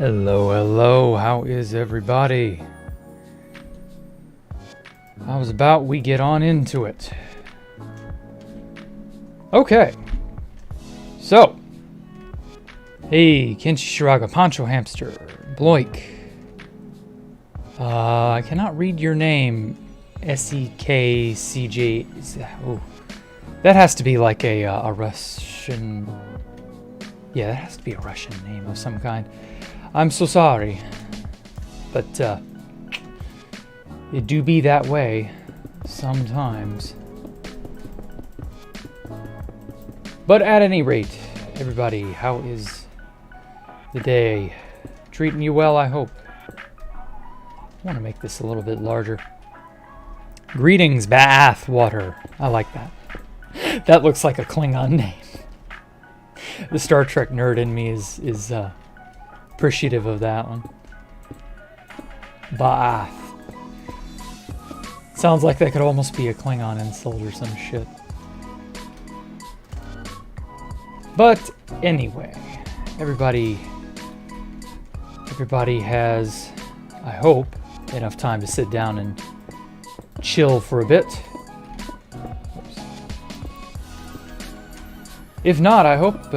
Hello, hello, how is everybody? How's about we get on into it? Okay. So. Hey, Kenshi Shiraga, Pancho Hamster, Bloik. I cannot read your name. SEKCJ. Oh. That has to be like a Russian... Yeah, that has to be a Russian name of some kind. I'm so sorry, but it do be that way sometimes. But at any rate, everybody, how is the day? Treating you well, I hope. I want to make this a little bit larger. Greetings, Bathwater. I like that. That looks like a Klingon name. The Star Trek nerd in me is appreciative of that one. Ba'ath. Sounds like that could almost be a Klingon insult or some shit. But anyway, everybody has, I hope, enough time to sit down and chill for a bit. Oops. If not, I hope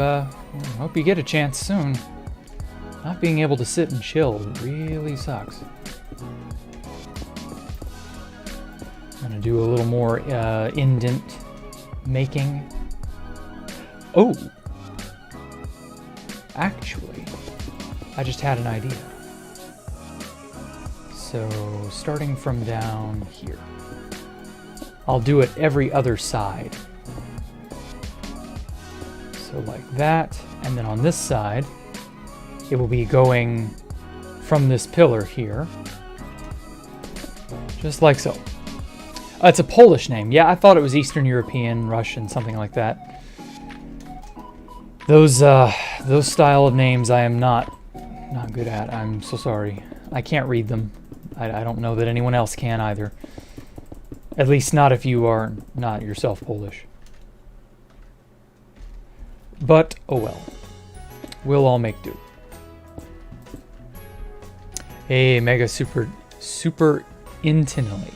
you get a chance soon. Not being able to sit and chill really sucks. I'm gonna do a little more indent making. Oh! Actually, I just had an idea. So, starting from down here. I'll do it every other side. So like that, and then on this side, it will be going from this pillar here. Just like so. It's a Polish name. Yeah, I thought it was Eastern European, Russian, something like that. Those style of names I am not good at. I'm so sorry. I can't read them. I don't know that anyone else can either. At least not if you are not yourself Polish. But, oh well. We'll all make do. Hey, Mega Super Intinally.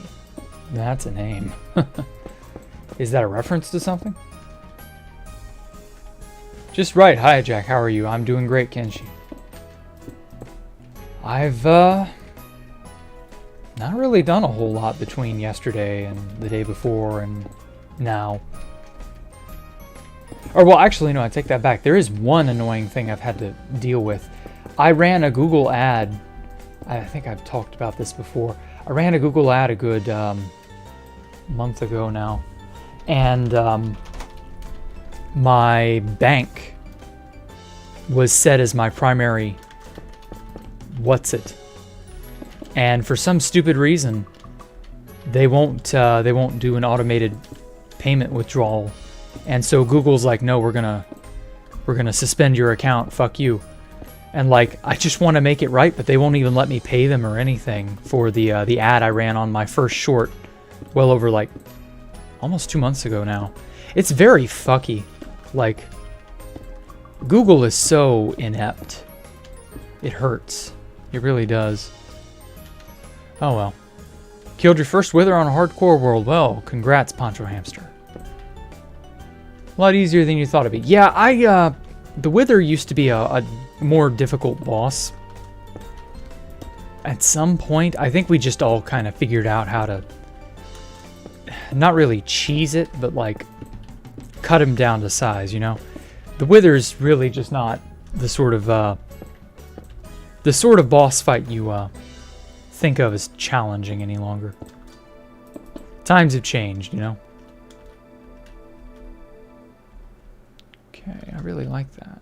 That's a name. Is that a reference to something? Just right. Hi, Jack. How are you? I'm doing great, Kenshi. I've not really done a whole lot between yesterday and the day before and now. Or, well, actually, no, I take that back. There is one annoying thing I've had to deal with. I ran a Google ad. I think I've talked about this before. I ran a Google ad a good month ago now. And my bank was set as my primary what's-it. And for some stupid reason, they won't do an automated payment withdrawal. And so Google's like, no, we're gonna suspend your account. Fuck you. And like, I just want to make it right, but they won't even let me pay them or anything for the ad I ran on my first short, well over like almost 2 months ago now. It's very fucky. Like, Google is so inept. It hurts. It really does. Oh well. Killed your first wither on a hardcore world. Well, congrats, Pancho Hamster. A lot easier than you thought it'd be. Yeah, the wither used to be a more difficult boss. At some point, I think we just all kind of figured out how to not really cheese it, but like cut him down to size, you know? The wither's really just not the sort of boss fight you think of as challenging any longer. Times have changed, you know? Okay, I really like that.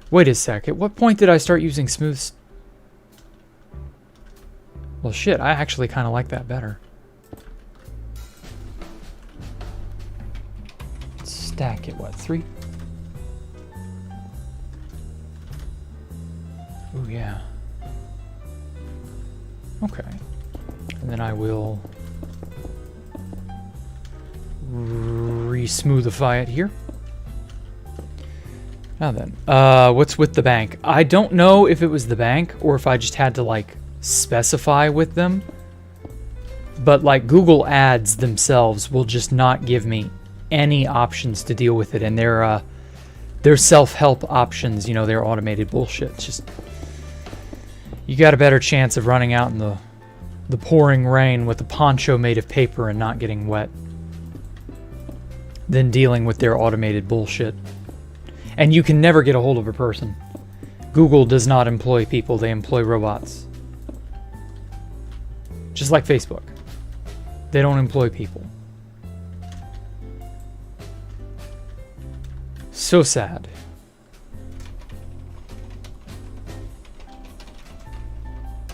Wait a sec, at what point did I start using smooth... Well, shit, I actually kind of like that better. Let's stack it, what, 3? Ooh, yeah. Okay. And then I will re-smoothify it here. Now then, what's with the bank? I don't know if it was the bank or if I just had to, like, specify with them. But, like, Google Ads themselves will just not give me any options to deal with it. And their self-help options, you know, their automated bullshit. It's just, you got a better chance of running out in the pouring rain with a poncho made of paper and not getting wet than dealing with their automated bullshit. And you can never get a hold of a person. Google does not employ people, they employ robots. Just like Facebook. They don't employ people. So sad.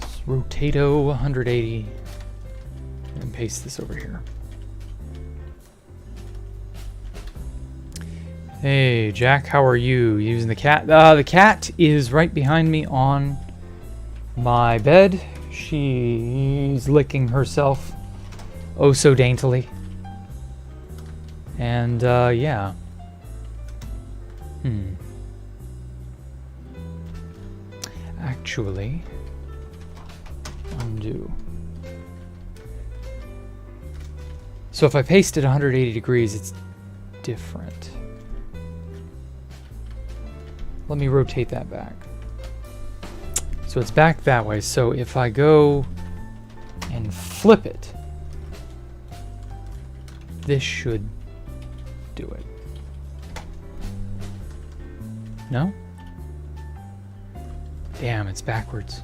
Let's rotato 180 and paste this over here. Hey, Jack, how are you? Using the cat? The cat is right behind me on my bed. She's licking herself oh so daintily. And, yeah. Actually, undo. So if I paste it 180 degrees, it's different. Let me rotate that back. So it's back that way. So if I go and flip it, this should do it. No? Damn, it's backwards.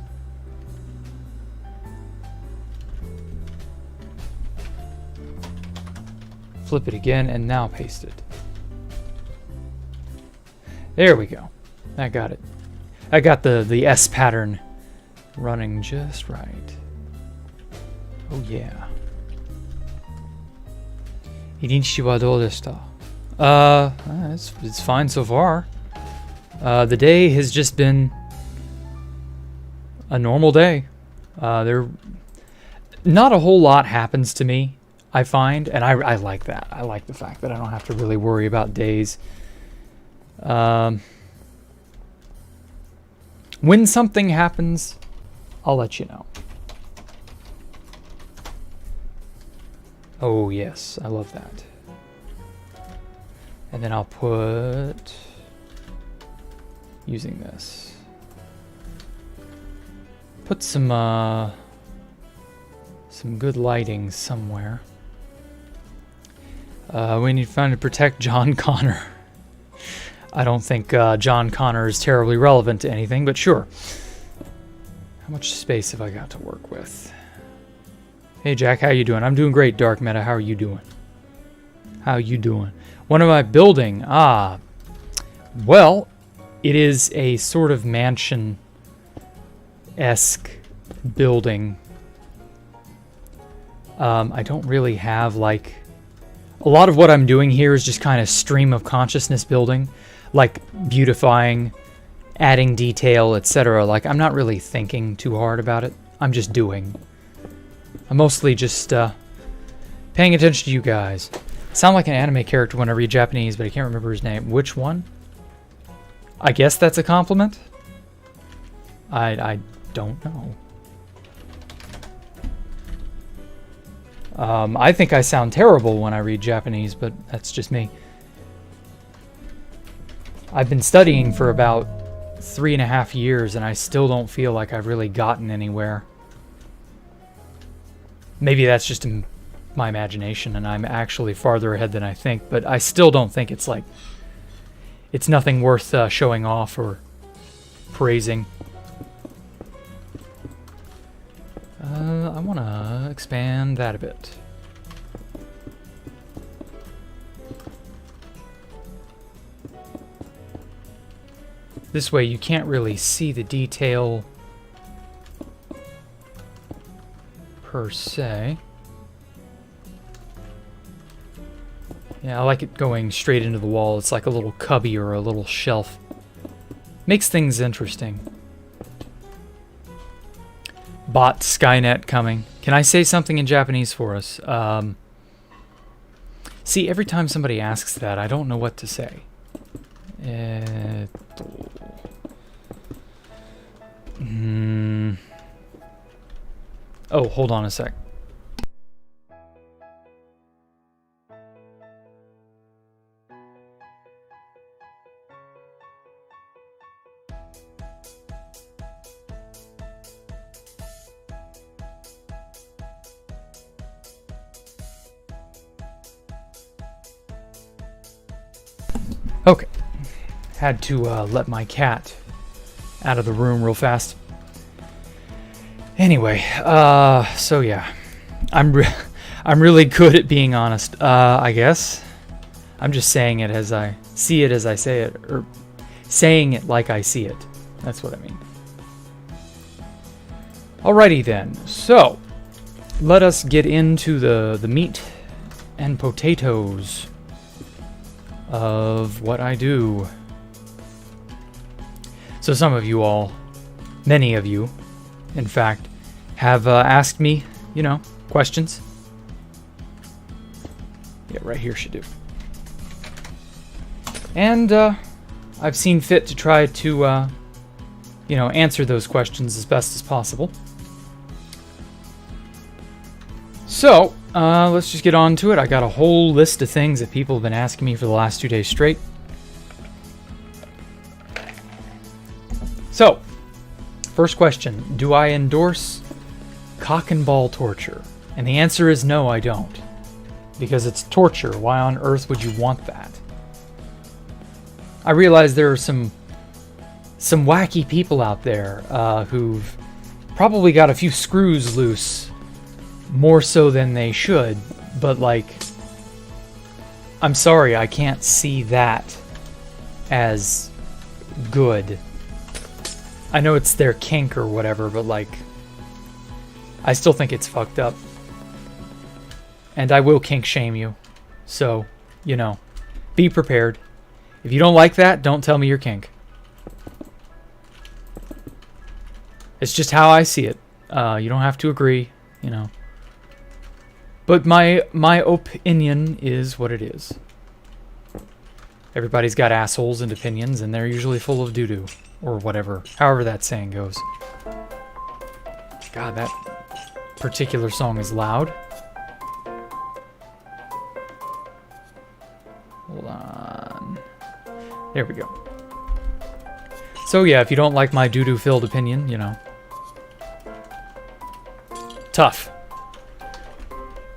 Flip it again and now paste it. There we go. I got it. I got the S pattern running just right. Oh yeah. Inichi wa dou deshita? It's fine so far. The day has just been a normal day. Not a whole lot happens to me, I find, and I like that. I like the fact that I don't have to really worry about days. When something happens, I'll let you know. Oh yes, I love that. And then I'll put, using this, put some good lighting somewhere. We need to find to protect John Connor. I don't think John Connor is terribly relevant to anything, but sure. How much space have I got to work with? Hey Jack, how you doing? I'm doing great, Dark Meta. How are you doing? How you doing? What am I building? Well, it is a sort of mansion-esque building. I don't really have, like... A lot of what I'm doing here is just kind of stream of consciousness building. Like, beautifying, adding detail, etc. Like, I'm not really thinking too hard about it. I'm just doing. I'm mostly just, paying attention to you guys. Sound like an anime character when I read Japanese, but I can't remember his name. Which one? I guess that's a compliment? I don't know. I think I sound terrible when I read Japanese, but that's just me. I've been studying for about 3.5 years, and I still don't feel like I've really gotten anywhere. Maybe that's just my imagination, and I'm actually farther ahead than I think, but I still don't think it's like... It's nothing worth showing off or praising. I want to expand that a bit. This way you can't really see the detail per se. Yeah, I like it going straight into the wall. It's like a little cubby or a little shelf. Makes things interesting. Bot Skynet coming. Can I say something in Japanese for us? See, every time somebody asks that, I don't know what to say. Oh, hold on a sec. Okay, had to let my cat out of the room real fast. Anyway, so yeah, I'm really good at being honest, I guess. I'm just saying it as I see it as I say it, or saying it like I see it. That's what I mean. Alrighty then, so let us get into the meat and potatoes of what I do. So some of you all, many of you, in fact, have asked me, you know, questions. Yeah, right here should do. And I've seen fit to try to, you know, answer those questions as best as possible. So, let's just get on to it. I got a whole list of things that people have been asking me for the last 2 days straight. So, first question, do I endorse cock and ball torture? And the answer is no, I don't. Because it's torture. Why on earth would you want that? I realize there are some wacky people out there who've probably got a few screws loose, more so than they should, but like, I'm sorry, I can't see that as good. I know it's their kink or whatever, but like, I still think it's fucked up. And I will kink shame you. So, you know, be prepared. If you don't like that, don't tell me you're kink. It's just how I see it. You don't have to agree, you know. But my opinion is what it is. Everybody's got assholes and opinions, and they're usually full of doo-doo. Or whatever. However that saying goes. God, that particular song is loud. Hold on. There we go. So yeah, if you don't like my doo-doo filled opinion, you know. Tough.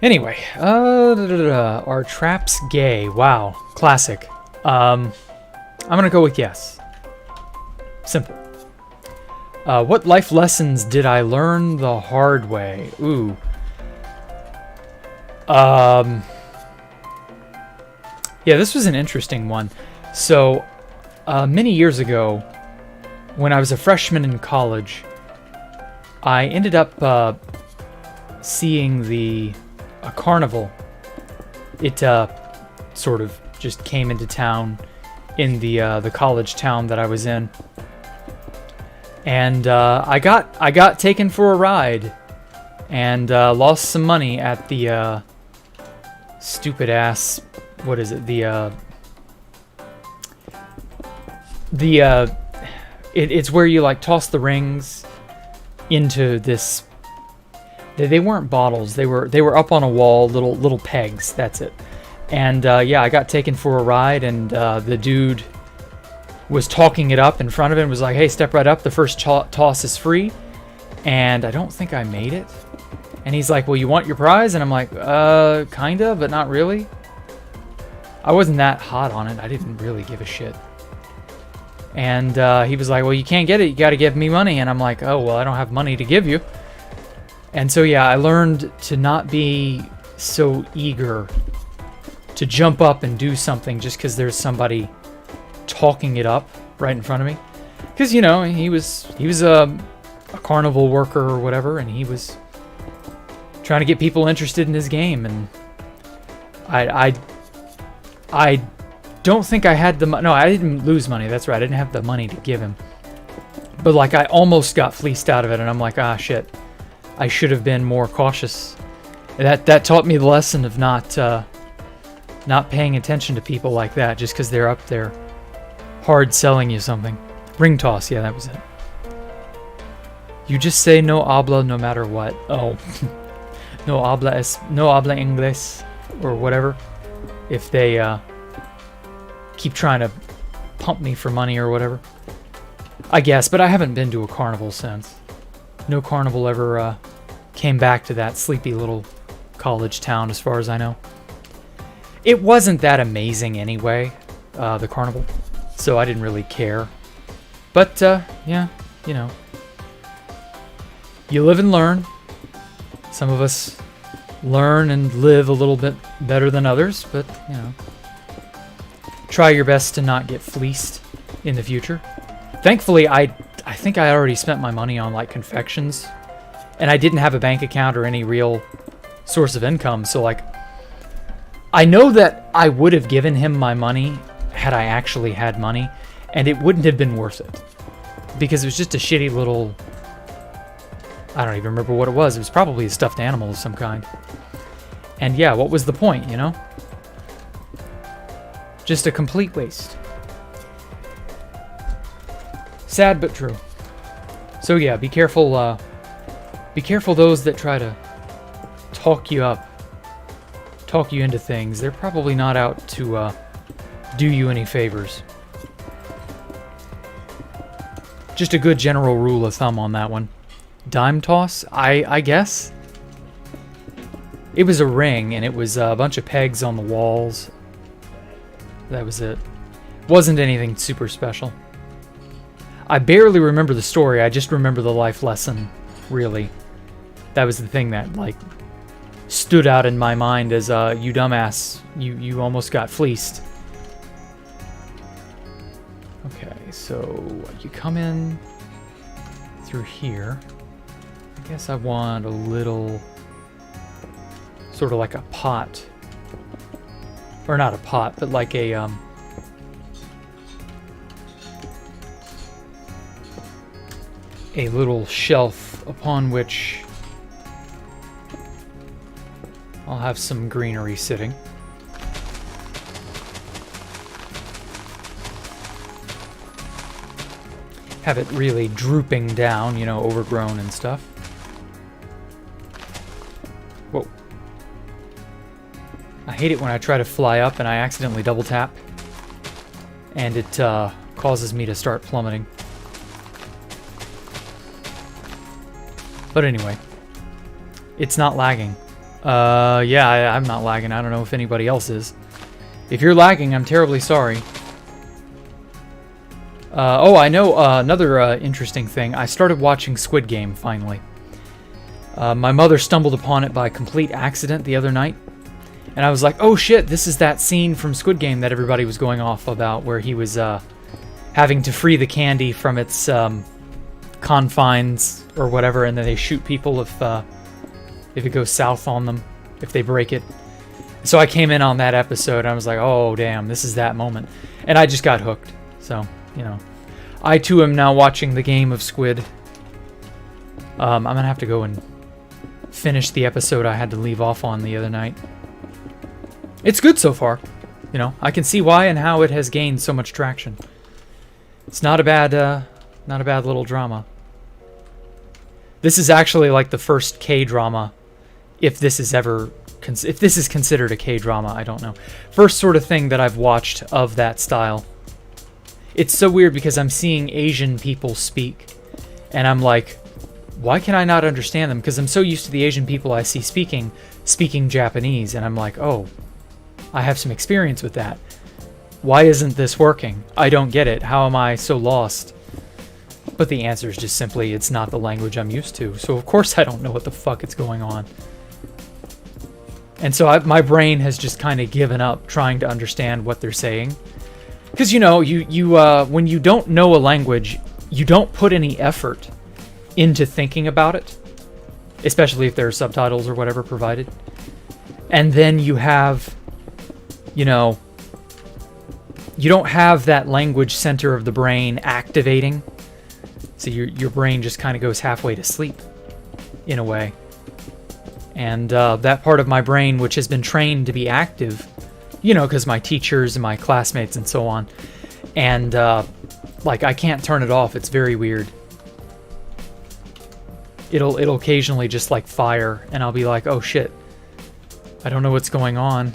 Anyway, are traps gay? Wow, classic. I'm gonna go with yes. Simple. What life lessons did I learn the hard way? Ooh. Yeah, this was an interesting one. So, many years ago, when I was a freshman in college, I ended up seeing a carnival. It sort of just came into town in the college town that I was in, and I got taken for a ride and lost some money at the stupid ass. What is it? It's where you like toss the rings into this. They weren't bottles. They were up on a wall, little pegs. That's it. And yeah, I got taken for a ride, and the dude was talking it up in front of him. Was like, "Hey, step right up. The first toss is free." And I don't think I made it. And he's like, "Well, you want your prize?" And I'm like, kinda, but not really. I wasn't that hot on it. I didn't really give a shit. And he was like, "Well, you can't get it. You got to give me money." And I'm like, "Oh, well, I don't have money to give you." And so, yeah, I learned to not be so eager to jump up and do something just because there's somebody talking it up right in front of me. Because, you know, he was a carnival worker or whatever, and he was trying to get people interested in his game. And I don't think I had the money. No, I didn't lose money. That's right. I didn't have the money to give him. But, like, I almost got fleeced out of it, and I'm like, ah, shit. I should have been more cautious. That taught me the lesson of not paying attention to people like that just because they're up there hard selling you something. Ring toss, yeah, that was it. You just say no habla no matter what. Oh. no habla inglés or whatever. If they keep trying to pump me for money or whatever. I guess, but I haven't been to a carnival since. No carnival ever came back to that sleepy little college town as far as I know. It wasn't that amazing anyway, the carnival, so I didn't really care. But, yeah, you know. You live and learn. Some of us learn and live a little bit better than others, but, you know. Try your best to not get fleeced in the future. Thankfully, I think I already spent my money on, like, confections. And I didn't have a bank account or any real source of income, so, like, I know that I would have given him my money had I actually had money, and it wouldn't have been worth it. Because it was just a shitty little... I don't even remember what it was. It was probably a stuffed animal of some kind. And yeah, what was the point, you know? Just a complete waste. Sad but true. So yeah, be careful. Be careful those that try to talk you up, talk you into things. They're probably not out to do you any favors. Just a good general rule of thumb on that one. Dime toss, I guess. It was a ring, and it was a bunch of pegs on the walls. That was it. Wasn't anything super special. I barely remember the story, I just remember the life lesson, really. That was the thing that, like, stood out in my mind as, you dumbass, you almost got fleeced. Okay, so you come in through here. I guess I want a little, sort of like a pot. Or not a pot, but like a little shelf upon which I'll have some greenery sitting. Have it really drooping down, you know, overgrown and stuff. Whoa. I hate it when I try to fly up and I accidentally double tap. And it causes me to start plummeting. But anyway. It's not lagging. Yeah, I'm not lagging. I don't know if anybody else is. If you're lagging, I'm terribly sorry. Oh, I know another interesting thing. I started watching Squid Game, finally. My mother stumbled upon it by complete accident the other night. And I was like, oh shit, this is that scene from Squid Game that everybody was going off about, where he was having to free the candy from its confines or whatever, and then they shoot people if it goes south on them, if they break it. So I came in on that episode, and I was like, oh damn, this is that moment. And I just got hooked, so... You know, I too am now watching the game of Squid. I'm gonna have to go and finish the episode I had to leave off on the other night. It's good so far. You know, I can see why and how it has gained so much traction. It's not a bad little drama. This is actually like the first K-drama, if this is considered a K-drama, I don't know. First sort of thing that I've watched of that style. It's so weird because I'm seeing Asian people speak, and I'm like, why can I not understand them? Because I'm so used to the Asian people I see speaking Japanese, and I'm like, oh, I have some experience with that. Why isn't this working? I don't get it. How am I so lost? But the answer is just simply, it's not the language I'm used to, so of course I don't know what the fuck is going on. And so my brain has just kind of given up trying to understand what they're saying. Because, you know, when you don't know a language, you don't put any effort into thinking about it. Especially if there are subtitles or whatever provided. And then you have, you know, you don't have that language center of the brain activating. So your brain just kind of goes halfway to sleep, in a way. And that part of my brain, which has been trained to be active... You know, because my teachers and my classmates and so on And, like, I can't turn it off. It's very weird. It'll occasionally just, like, fire, and I'll be like, oh, shit. I don't know what's going on.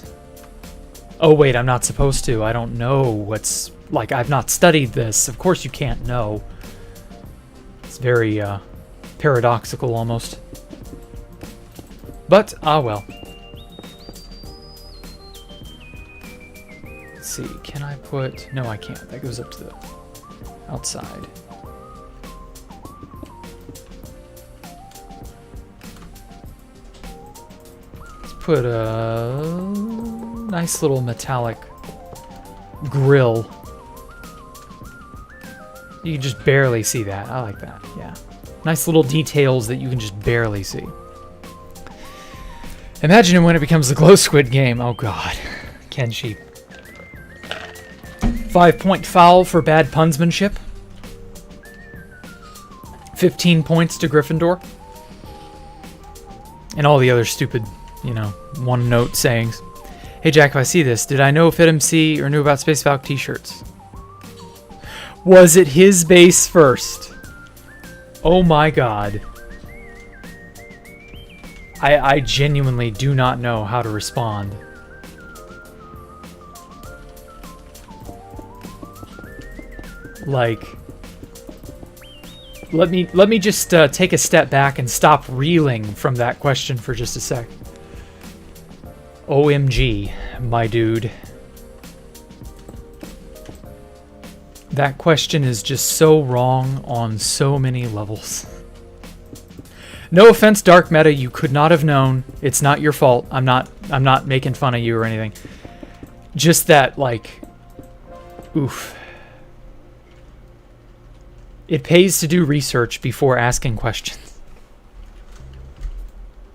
Oh, wait, I'm not supposed to. I don't know what's... Like, I've not studied this. Of course you can't know. It's very, paradoxical, almost. But, ah, well. Let's see, can I put... No, I can't. That goes up to the outside. Let's put a nice little metallic grill. You can just barely see that. I like that, yeah. Nice little details that you can just barely see. Imagine when it becomes the glow squid game. Oh god. Can she? 5-point foul for bad punsmanship. 15 points to Gryffindor. And all the other stupid, you know, one-note sayings. Hey Jack, if I see this, did I know FitMC or knew about Space Valk t-shirts? Was it his base first? Oh my god. I genuinely do not know how to respond. Like, let me just take a step back and stop reeling from that question for just a sec. OMG, my dude. That question is just so wrong on so many levels. No offense, Dark Meta, you could not have known. It's not your fault. I'm not making fun of you or anything. Just that, like, oof. It pays to do research before asking questions.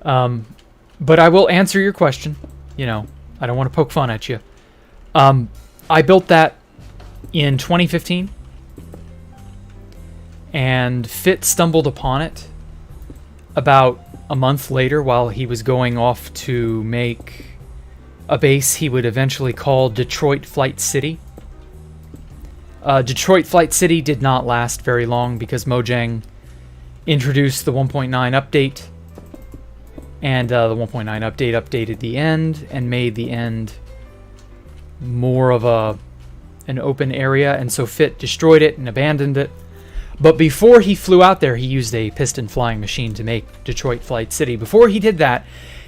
But I will answer your question. You know, I don't want to poke fun at you. I built that in 2015, and Fit stumbled upon it about a month later while he was going off to make a base he would eventually call Detroit Flight City. Detroit Flight City did not last very long because Mojang introduced the 1.9 update, and the 1.9 update updated the end and made the end more of an open area, and so Fit destroyed it and abandoned it. But before he flew out there, he used a piston flying machine to make Detroit Flight City. Before he did that,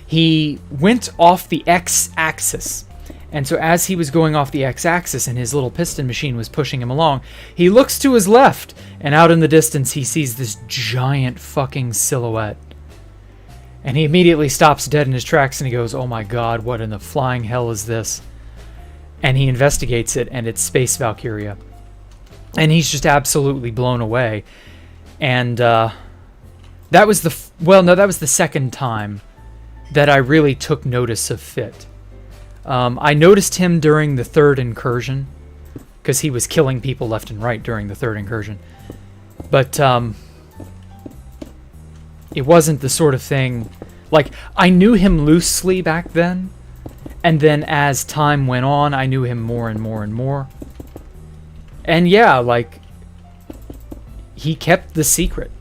he went off the X-axis. And so as he was going off the X-axis and his little piston machine was pushing him along, he looks to his left, and out in the distance he sees this giant fucking silhouette. And he immediately stops dead in his tracks and he goes, oh my god, what in the flying hell is this? And he investigates it, and it's Space Valkyria. And he's just absolutely blown away. And that was the... that was the second time that I really took notice of Fit. I noticed him during the third incursion, because he was killing people left and right during the third incursion. But it wasn't the sort of thing... Like, I knew him loosely back then, and then as time went on, I knew him more and more and more. And yeah, like, he kept the secret,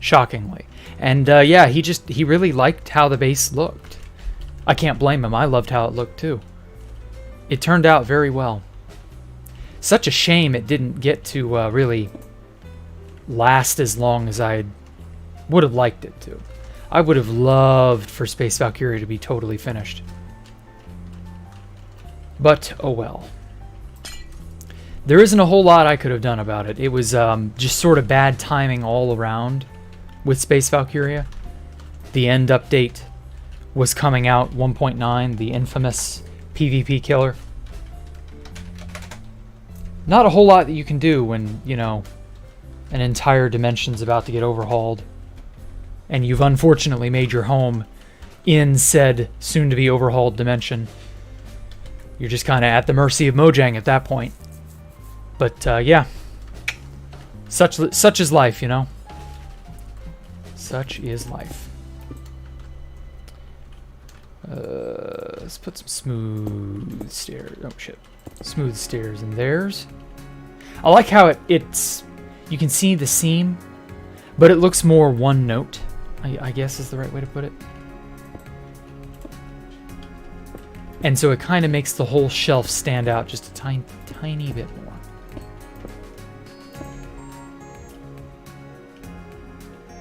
shockingly. And yeah, he really liked how the base looked. I can't blame him. I loved how it looked too. It turned out very well. Such a shame it didn't get to really last as long as I would have liked it to. I would have loved for Space Valkyria to be totally finished. But, oh well. There isn't a whole lot I could have done about it. It was just sort of bad timing all around with Space Valkyria. The end update was coming out, 1.9, the infamous PvP killer. Not a whole lot that you can do when, you know, an entire dimension's about to get overhauled, and you've unfortunately made your home in said soon-to-be overhauled dimension. You're just kind of at the mercy of Mojang at that point. But yeah, such is life, you know. Such is life. Let's put some smooth stairs. Oh shit, smooth stairs in theirs. I like how it's... You can see the seam, but it looks more one note, I guess is the right way to put it. And so it kind of makes the whole shelf stand out just a tiny bit more.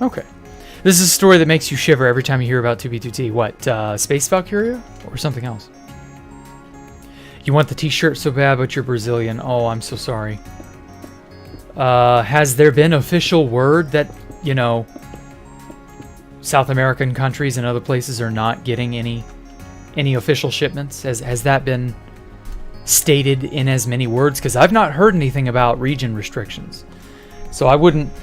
Okay. This is a story that makes you shiver every time you hear about 2B2T. What, Space Valkyria? Or something else? You want the t-shirt so bad, but you're Brazilian. Oh, I'm so sorry. Has there been official word that, you know, South American countries and other places are not getting any official shipments? Has that been stated in as many words? Because I've not heard anything about region restrictions. So I wouldn't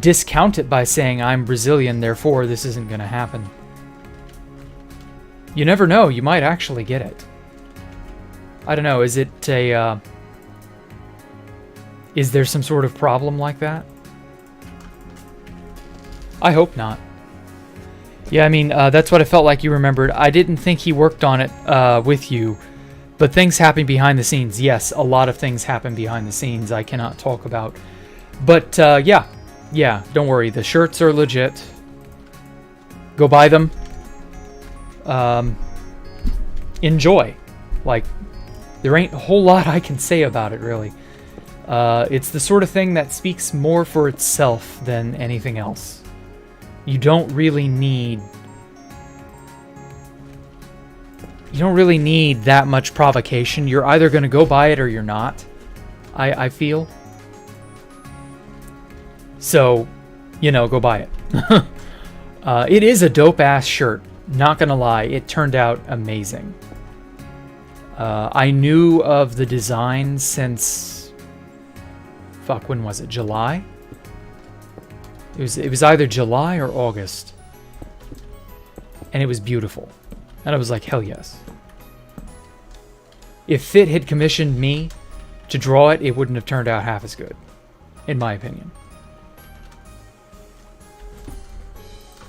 discount it by saying I'm Brazilian, therefore this isn't going to happen. You never know, you might actually get it. I don't know, is it a... is there some sort of problem like that? I hope not. Yeah, I mean, that's what I felt like you remembered. I didn't think he worked on it with you, but things happen behind the scenes. Yes, a lot of things happen behind the scenes I cannot talk about. But, yeah, don't worry. The shirts are legit. Go buy them. Enjoy. Like, there ain't a whole lot I can say about it, really. It's the sort of thing that speaks more for itself than anything else. You don't really need that much provocation. You're either going to go buy it or you're not, I feel. So, you know, go buy it. It is a dope-ass shirt. Not gonna lie, it turned out amazing. I knew of the design since... Fuck, when was it? July? It was either July or August. And it was beautiful. And I was like, hell yes. If Fit had commissioned me to draw it, it wouldn't have turned out half as good. In my opinion.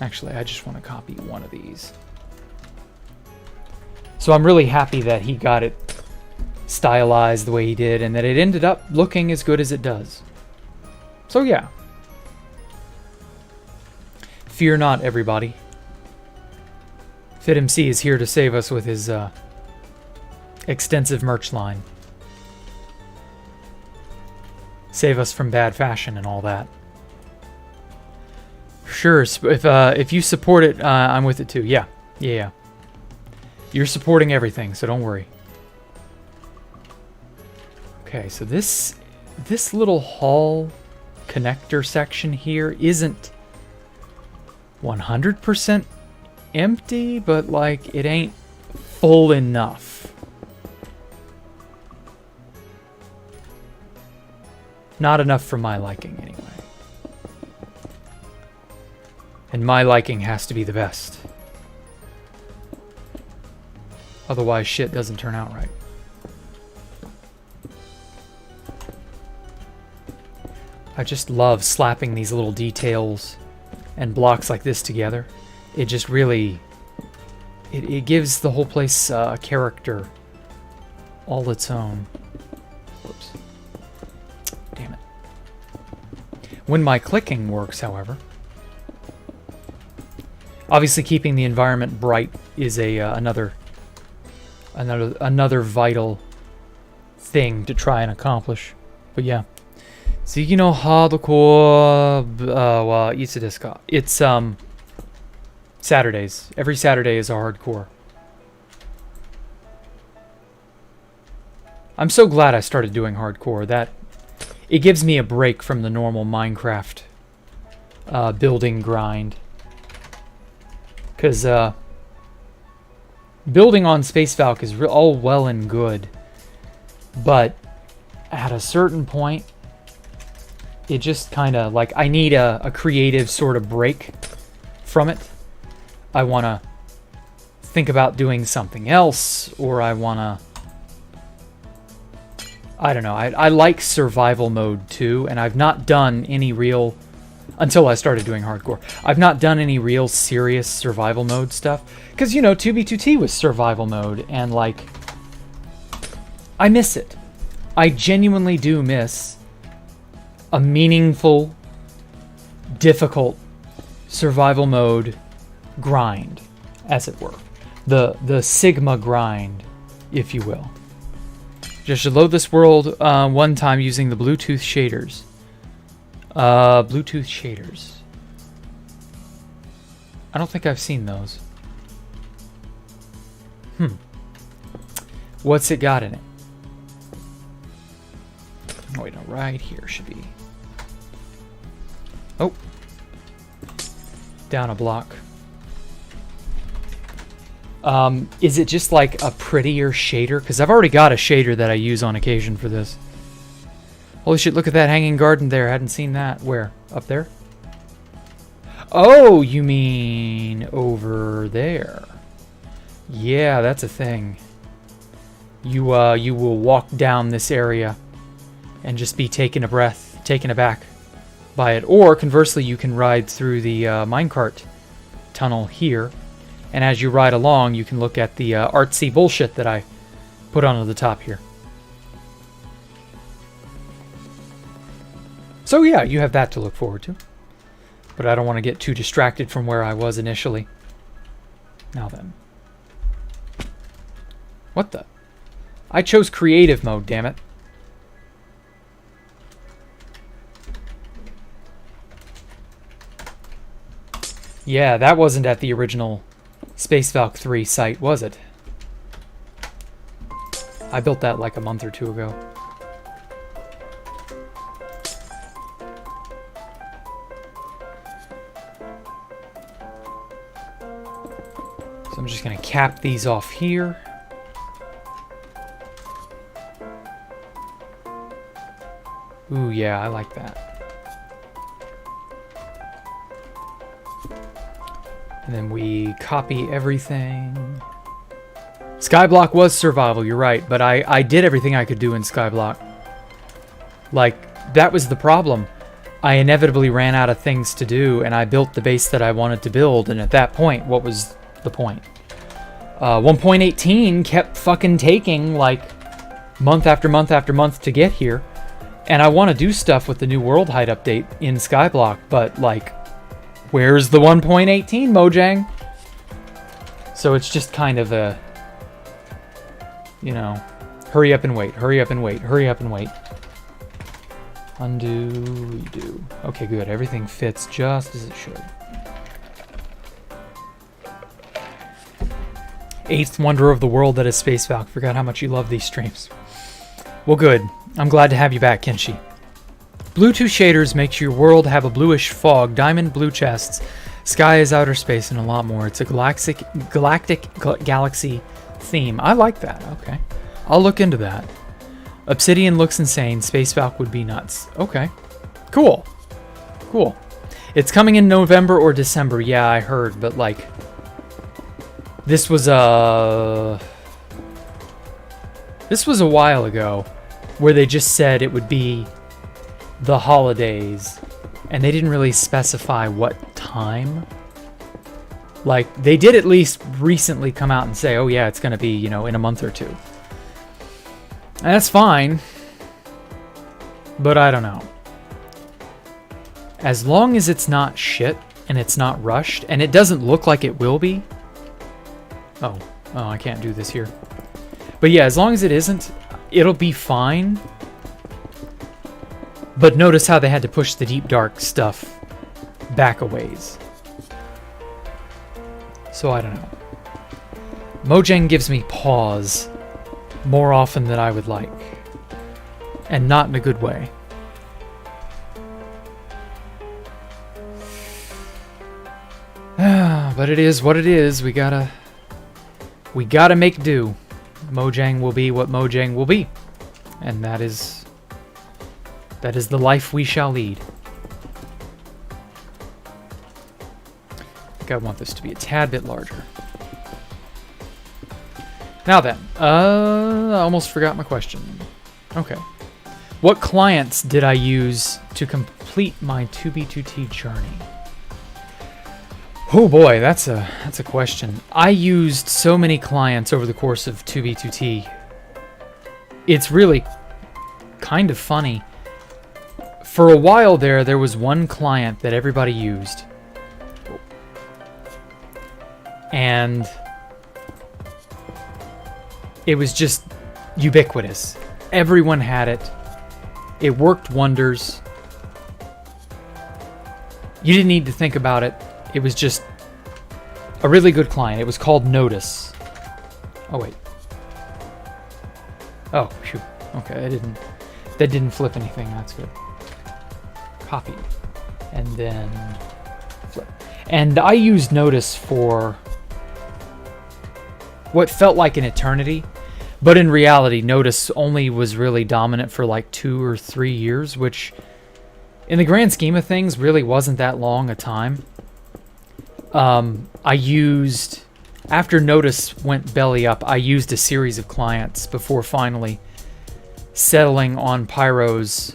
Actually, I just want to copy one of these. So I'm really happy that he got it stylized the way he did and that it ended up looking as good as it does. So yeah. Fear not, everybody. FitMC is here to save us with his extensive merch line. Save us from bad fashion and all that. Sure, if you support it, I'm with it too. Yeah. You're supporting everything, so don't worry. Okay, so this little hall connector section here isn't 100% empty, but like it ain't full enough. Not enough for my liking, anyway. And my liking has to be the best. Otherwise, shit doesn't turn out right. I just love slapping these little details and blocks like this together. It just really... It gives the whole place a character all its own. Whoops. Damn it. When my clicking works, however... Obviously, keeping the environment bright is another vital thing to try and accomplish. But yeah, so you know, hardcore. It's Saturdays. Every Saturday is a hardcore. I'm so glad I started doing hardcore. That it gives me a break from the normal Minecraft building grind. Because building on Space Valk is all well and good, but at a certain point, it just kind of like I need a creative sort of break from it. I want to think about doing something else, or I want to... I don't know. I like survival mode too, and I've not done any real... Until I started doing hardcore. I've not done any real serious survival mode stuff. Because, you know, 2B2T was survival mode, and, like... I miss it. I genuinely do miss a meaningful, difficult survival mode grind, as it were. The Sigma grind, if you will. Just should load this world one time using the Bluetooth shaders. Bluetooth shaders. I don't think I've seen those. What's it got in it? Oh, wait, no, right here should be. Oh. Down a block. Is it just like a prettier shader? Because I've already got a shader that I use on occasion for this. Holy shit, look at that hanging garden there. I hadn't seen that. Where? Up there? Oh, you mean over there. Yeah, that's a thing. You will walk down this area and just be taken aback by it. Or conversely, you can ride through the minecart tunnel here. And as you ride along, you can look at the artsy bullshit that I put onto the top here. So yeah, you have that to look forward to. But I don't want to get too distracted from where I was initially. Now then. What the? I chose creative mode, damn it. Yeah, that wasn't at the original Space Valk 3 site, was it? I built that like a month or two ago. So I'm just going to cap these off here. Ooh, yeah, I like that. And then we copy everything. Skyblock was survival, you're right, but I did everything I could do in Skyblock. Like, that was the problem. I inevitably ran out of things to do, and I built the base that I wanted to build, and at that point, what was the point? 1.18 kept fucking taking, like, month after month after month to get here. And I want to do stuff with the new World Height update in Skyblock, but, like, where's the 1.18, Mojang? So it's just kind of a, you know, hurry up and wait, hurry up and wait, hurry up and wait. Undo, redo. Okay, good. Everything fits just as it should. Eighth wonder of the world that is Space Valk. Forgot how much you love these streams. Well, good. I'm glad to have you back, Kenshi. Bluetooth shaders makes your world have a bluish fog, diamond blue chests, sky is outer space, and a lot more. It's a galactic galaxy theme. I like that. Okay. I'll look into that. Obsidian looks insane. Space Valk would be nuts. Okay. Cool. Cool. It's coming in November or December. Yeah, I heard, but like... This was a while ago where they just said it would be the holidays and they didn't really specify what time. Like, they did at least recently come out and say, oh yeah, it's going to be, you know, in a month or two. And that's fine. But I don't know. As long as it's not shit and it's not rushed and it doesn't look like it will be. Oh, I can't do this here. But yeah, as long as it isn't, it'll be fine. But notice how they had to push the deep dark stuff back a ways. So I don't know. Mojang gives me pause more often than I would like. And not in a good way. But it is what it is. We gotta make do. Mojang will be what Mojang will be. And that is the life we shall lead. I think I want this to be a tad bit larger. Now then, I almost forgot my question. Okay. What clients did I use to complete my 2B2T journey? Oh boy, that's a question. I used so many clients over the course of 2B2T. It's really kind of funny. For a while there was one client that everybody used. And it was just ubiquitous. Everyone had it. It worked wonders. You didn't need to think about it. It was just a really good client. It was called Notice. Oh, wait. Oh, shoot. Okay, that didn't flip anything. That's good. Copy. And then flip. And I used Notice for what felt like an eternity. But in reality, Notice only was really dominant for like 2 or 3 years, which in the grand scheme of things really wasn't that long a time. I used, after Notice went belly up, I used a series of clients before finally settling on Pyrobyte,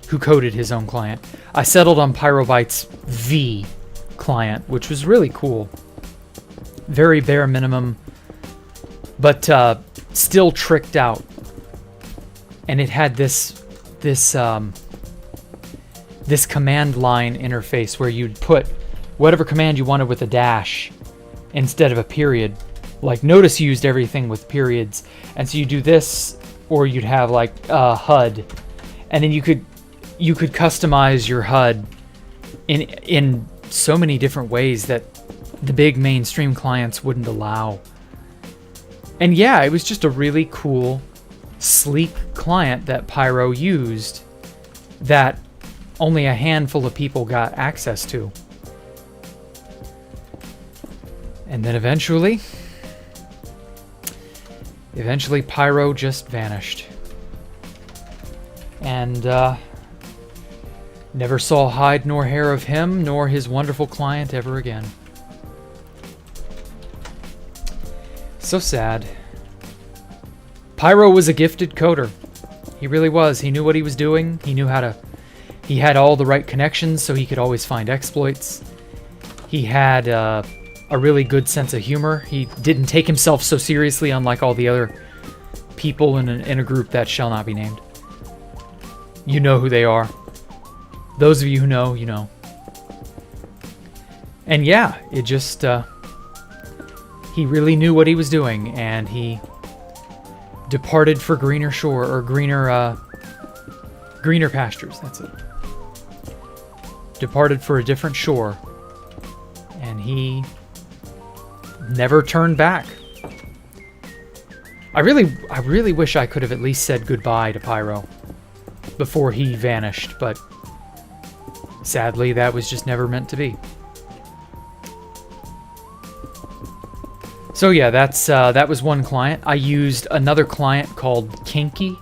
who coded his own client. I settled on Pyrobyte's V client, which was really cool. Very bare minimum, but still tricked out. And it had this command line interface where you'd put whatever command you wanted with a dash instead of a period. Like Notice used everything with periods, and so you do this, or you'd have like HUD, and then you could customize your HUD in so many different ways that the big mainstream clients wouldn't allow. And yeah, it was just a really cool, sleek client that Pyro used that only a handful of people got access to. And then eventually Pyro just vanished. And never saw hide nor hair of him nor his wonderful client ever again. So sad. Pyro was a gifted coder. He really was. He knew what he was doing. He knew how to... He had all the right connections, so he could always find exploits. He had a really good sense of humor. He didn't take himself so seriously, unlike all the other people in a group that shall not be named. You know who they are. Those of you who know, you know. And yeah, it just... he really knew what he was doing, and he departed for greener shore, or greener pastures. That's it. Departed for a different shore, and he never turned back. I really wish I could have at least said goodbye to Pyro before he vanished, but sadly that was just never meant to be. So yeah, that was one client. I used another client called Kinky.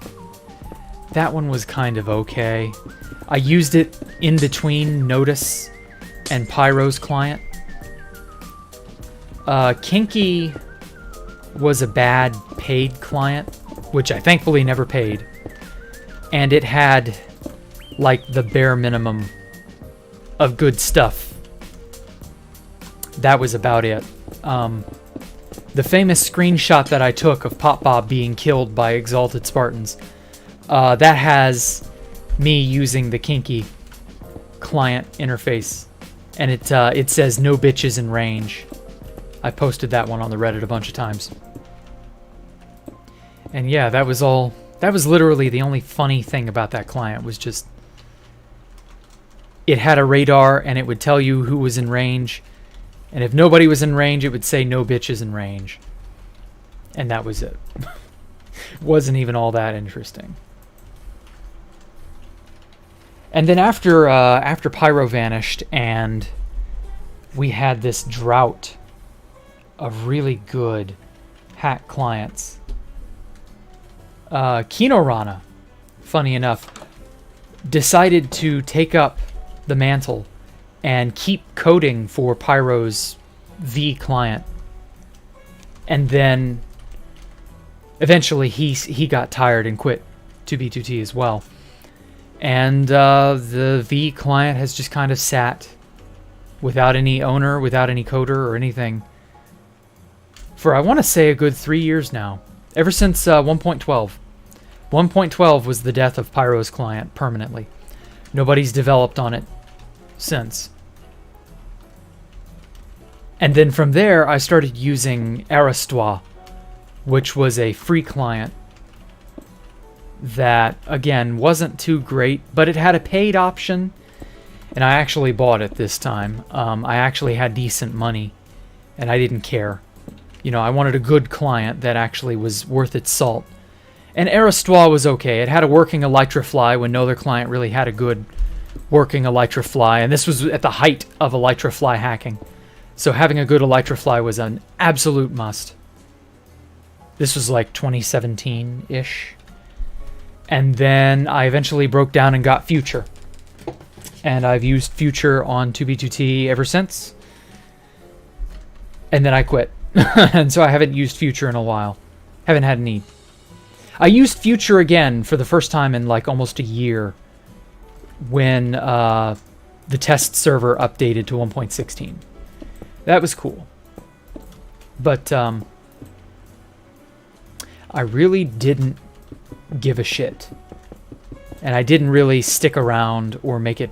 That one was kind of okay. I used it in between Notice and Pyro's client. Kinky was a bad paid client, which I thankfully never paid. And it had like the bare minimum of good stuff. That was about it. The famous screenshot that I took of Pop Bob being killed by Exalted Spartans, that has me using the Kinky client interface, and it says no bitches in range. I posted that one on the Reddit a bunch of times. And yeah, that was literally the only funny thing about that client, was just it had a radar and it would tell you who was in range. And if nobody was in range, it would say no bitches in range. And that was it. Wasn't even all that interesting. And then after Pyro vanished and we had this drought of really good hack clients, Kinorana, funny enough, decided to take up the mantle and keep coding for Pyro's V client. And then eventually he got tired and quit 2B2T as well. And the V client has just kind of sat without any owner, without any coder or anything for, I want to say, a good 3 years now. Ever since 1.12. 1.12 was the death of Pyro's client permanently. Nobody's developed on it since. And then from there, I started using LXXVI, which was a free client that, again, wasn't too great, but it had a paid option, and I actually bought it this time. I actually had decent money, and I didn't care. You know, I wanted a good client that actually was worth its salt. And LXXVI was okay. It had a working Elytrafly when no other client really had a good working Elytrafly, and this was at the height of Elytrafly hacking. So having a good Elytrafly was an absolute must. This was like 2017-ish. And then I eventually broke down and got Future. And I've used Future on 2B2T ever since. And then I quit. And so I haven't used Future in a while. Haven't had a need. I used Future again for the first time in like almost a year when the test server updated to 1.16. That was cool. But I really didn't give a shit. And I didn't really stick around or make it,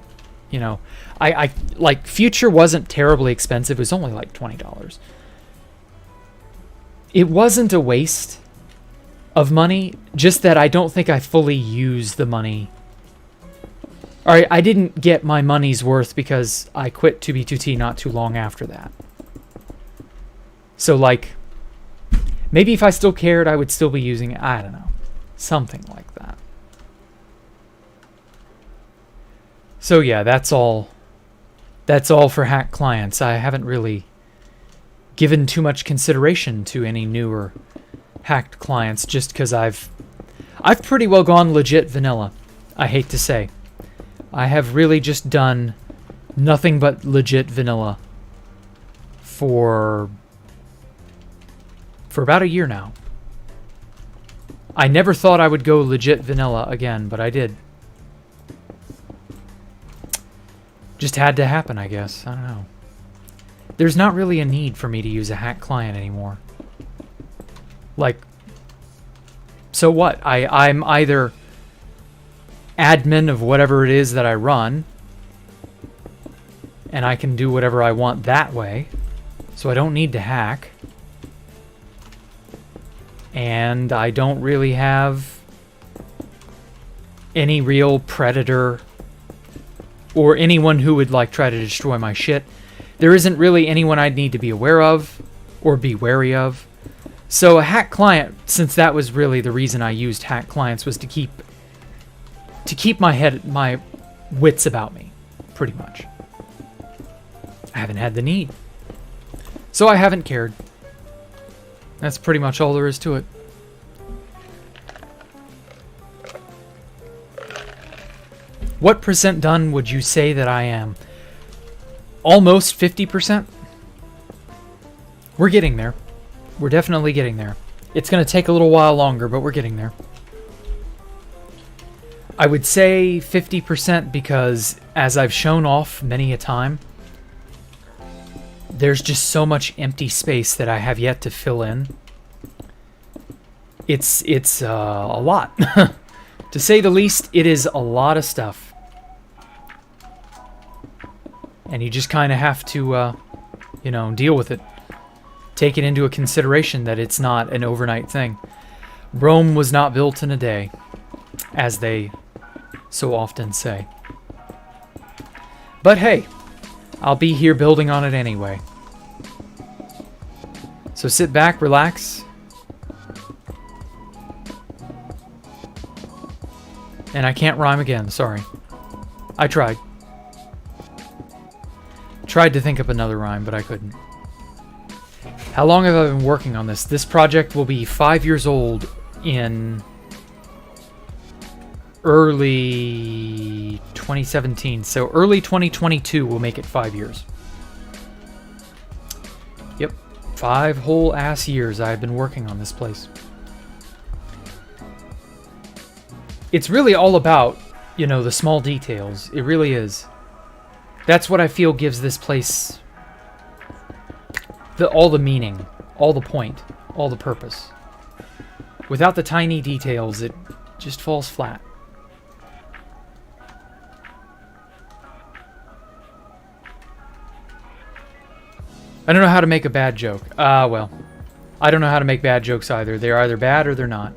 you know, I like Future wasn't terribly expensive. It was only like $20. It wasn't a waste of money, just that I don't think I fully used the money. Or I didn't get my money's worth because I quit 2B2T not too long after that. So like, maybe if I still cared, I would still be using it. I don't know. Something like that. So yeah, that's all. That's all for hack clients. I haven't really given too much consideration to any newer hacked clients just because I've pretty well gone legit vanilla, I hate to say. I have really just done nothing but legit vanilla for about a year now. I never thought I would go legit vanilla again, but I did. Just had to happen, I guess. I don't know. There's not really a need for me to use a hack client anymore. Like, so what? I'm either admin of whatever it is that I run, and I can do whatever I want that way, so I don't need to hack. And I don't really have any real predator or anyone who would like try to destroy my shit. There isn't really anyone I'd need to be aware of or be wary of. So a hack client, since that was really the reason I used hack clients, was to keep my wits about me, pretty much. I haven't had the need. So I haven't cared. That's pretty much all there is to it. What percent done would you say that I am? Almost 50%? We're getting there. We're definitely getting there. It's going to take a little while longer, but we're getting there. I would say 50% because, as I've shown off many a time, there's just so much empty space that I have yet to fill in. It's a lot. To say the least, it is a lot of stuff. And you just kind of have to, you know, deal with it. Take it into a consideration that it's not an overnight thing. Rome was not built in a day, as they so often say. But hey, I'll be here building on it anyway. So sit back, relax, and I can't rhyme again, sorry. I tried. Tried to think up another rhyme, but I couldn't. How long have I been working on this? This project will be 5 years old in early 2017. So early 2022 will make it 5 years. Yep. 5 whole ass years I've been working on this place. It's really all about, you know, the small details. It really is. That's what I feel gives this place all the meaning, all the point, all the purpose. Without the tiny details, just falls flat. I don't know how to make a bad joke. Well, I don't know how to make bad jokes either. They're either bad or they're not.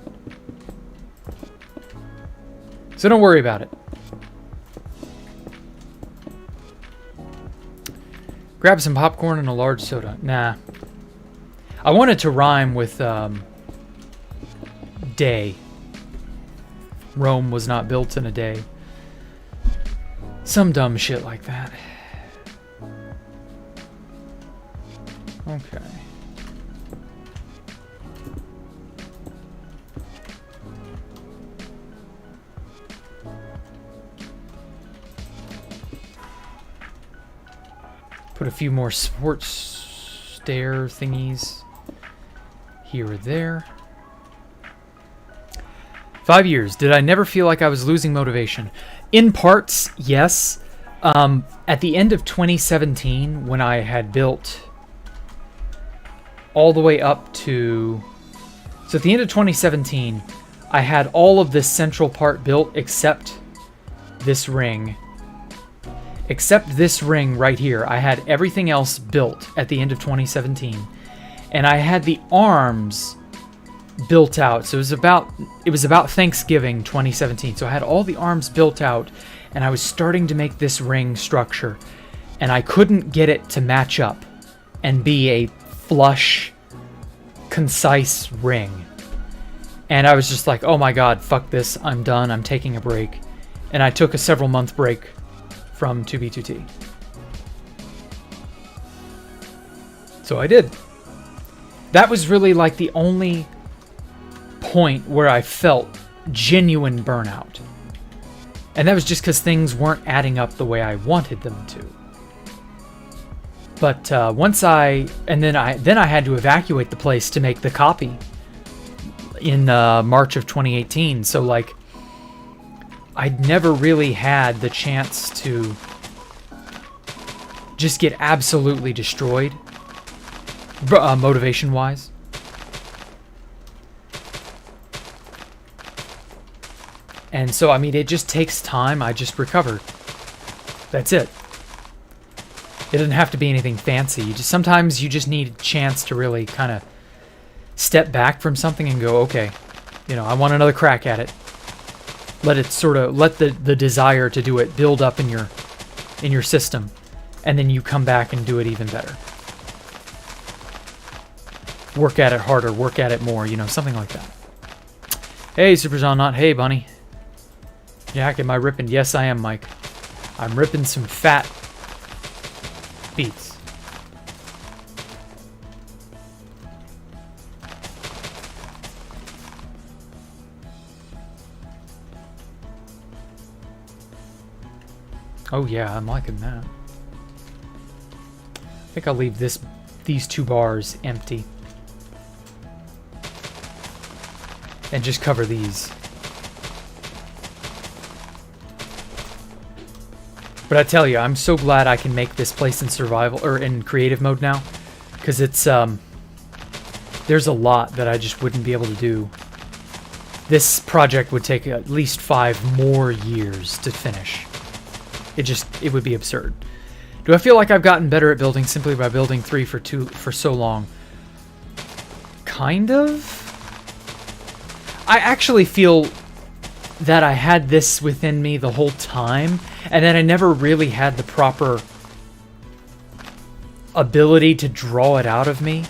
So don't worry about it. Grab some popcorn and a large soda. Nah. I wanted to rhyme with day. Rome was not built in a day. Some dumb shit like that. Okay. Put a few more sports stair thingies here or there. 5 years. Did I never feel like I was losing motivation? In parts, yes. At the end of 2017, when I had built all the way up to... So at the end of 2017, I had all of this central part built except this ring. Except this ring right here. I had everything else built at the end of 2017. And I had the arms built out. So it was about Thanksgiving 2017. So I had all the arms built out and I was starting to make this ring structure. And I couldn't get it to match up and be a flush, concise ring. And I was just like, oh my god, fuck this, I'm done, I'm taking a break. And I took a several month break from 2B2T. So I did. That was really like the only point where I felt genuine burnout. And that was just because things weren't adding up the way I wanted them to. But then I had to evacuate the place to make the copy in March of 2018. So like, I'd never really had the chance to just get absolutely destroyed, motivation-wise. And so, I mean, it just takes time. I just recovered. That's it. It doesn't have to be anything fancy. Sometimes you just need a chance to really kind of step back from something and go, okay, I want another crack at it. Let the desire to do it build up in your system, and then you come back and do it even better. Work at it harder, work at it more, something like that. Hey, Super Not. Hey, Bunny. Jack, am I ripping? Yes, I am, Mike. I'm ripping some fat beats. Oh yeah, I'm liking that. I think I'll leave these two bars empty. And just cover these. But I tell you, I'm so glad I can make this place in survival or in creative mode now, because it's there's a lot that I just wouldn't be able to do. This project would take at least 5 more years to finish. It would be absurd. Do I feel like I've gotten better at building simply by building 3 for so long? Kind of. I actually feel that I had this within me the whole time, and that I never really had the proper ability to draw it out of me.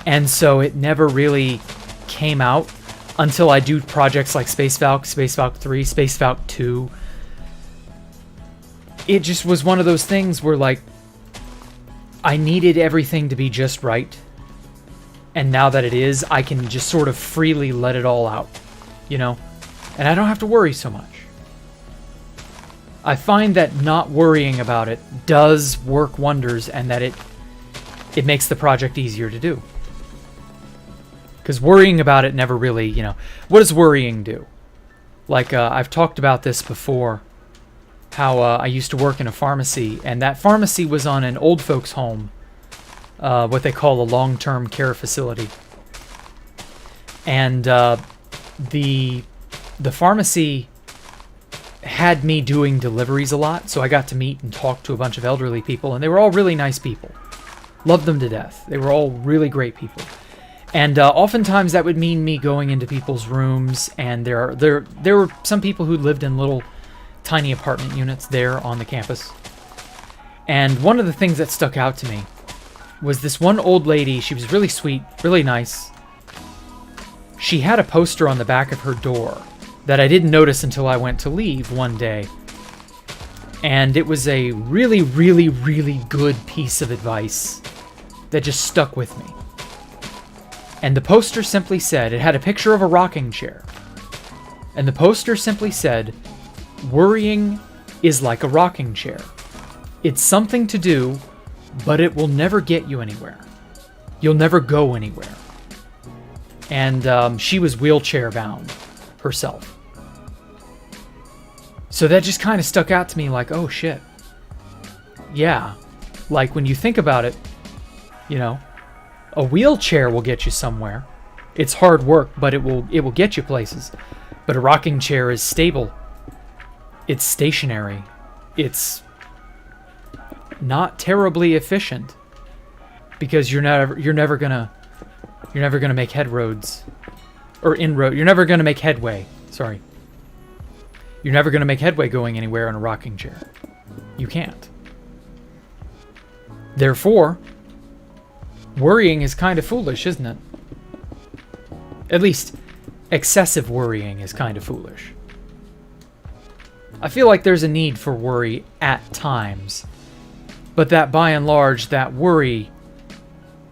And so it never really came out until I do projects like Space Valk, Space Valk 3, Space Valk 2. It just was one of those things where, like, I needed everything to be just right. And now that it is, I can just sort of freely let it all out, And I don't have to worry so much. I find that not worrying about it does work wonders, and that it makes the project easier to do. Because worrying about it never really, what does worrying do? Like, I've talked about this before, how I used to work in a pharmacy, and that pharmacy was on an old folks' home, what they call a long-term care facility. And the pharmacy had me doing deliveries a lot, so I got to meet and talk to a bunch of elderly people, and they were all really nice people. Loved them to death. They were all really great people. And oftentimes that would mean me going into people's rooms, and there were some people who lived in little tiny apartment units there on the campus. And one of the things that stuck out to me was this one old lady. She was really sweet, really nice. She had a poster on the back of her door that I didn't notice until I went to leave one day. And it was a really, really, really good piece of advice that just stuck with me. And the poster simply said, it had a picture of a rocking chair. And the poster simply said, worrying is like a rocking chair. It's something to do, but it will never get you anywhere. You'll never go anywhere. And she was wheelchair bound herself. So that just kind of stuck out to me like, oh shit. Yeah. Like when you think about it, you know, a wheelchair will get you somewhere. It's hard work, but it will get you places. But a rocking chair is stable. It's stationary. It's not terribly efficient because you're never gonna make headroads or inroad. You're never gonna make headway. Sorry. You're never gonna make headway going anywhere in a rocking chair. You can't. Therefore, worrying is kind of foolish, isn't it? At least, excessive worrying is kind of foolish. I feel like there's a need for worry at times, but that by and large, that worry,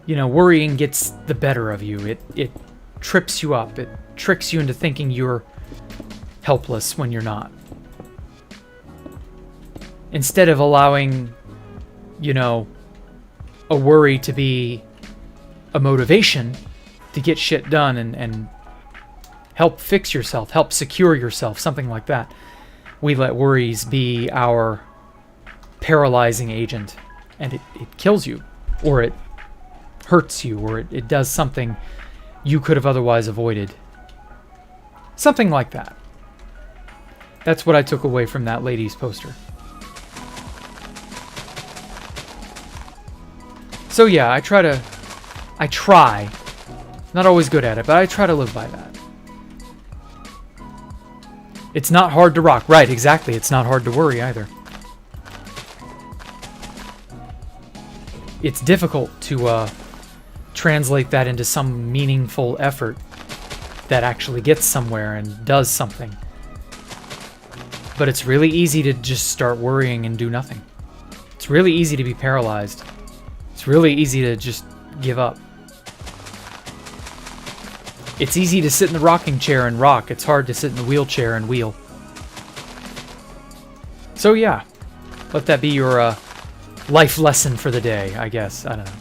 you know, worrying gets the better of you. It trips you up. It tricks you into thinking you're helpless when you're not. Instead of allowing, you know, a worry to be a motivation to get shit done and help fix yourself, help secure yourself, something like that. We let worries be our paralyzing agent, and it kills you, or it hurts you, or it does something you could have otherwise avoided. Something like that. That's what I took away from that lady's poster. So yeah, I try, not always good at it, but I try to live by that. It's not hard to rock. Right, exactly. It's not hard to worry either. It's difficult to translate that into some meaningful effort that actually gets somewhere and does something. But it's really easy to just start worrying and do nothing. It's really easy to be paralyzed. It's really easy to just give up. It's easy to sit in the rocking chair and rock. It's hard to sit in the wheelchair and wheel. So yeah, let that be your life lesson for the day, I guess. I don't know.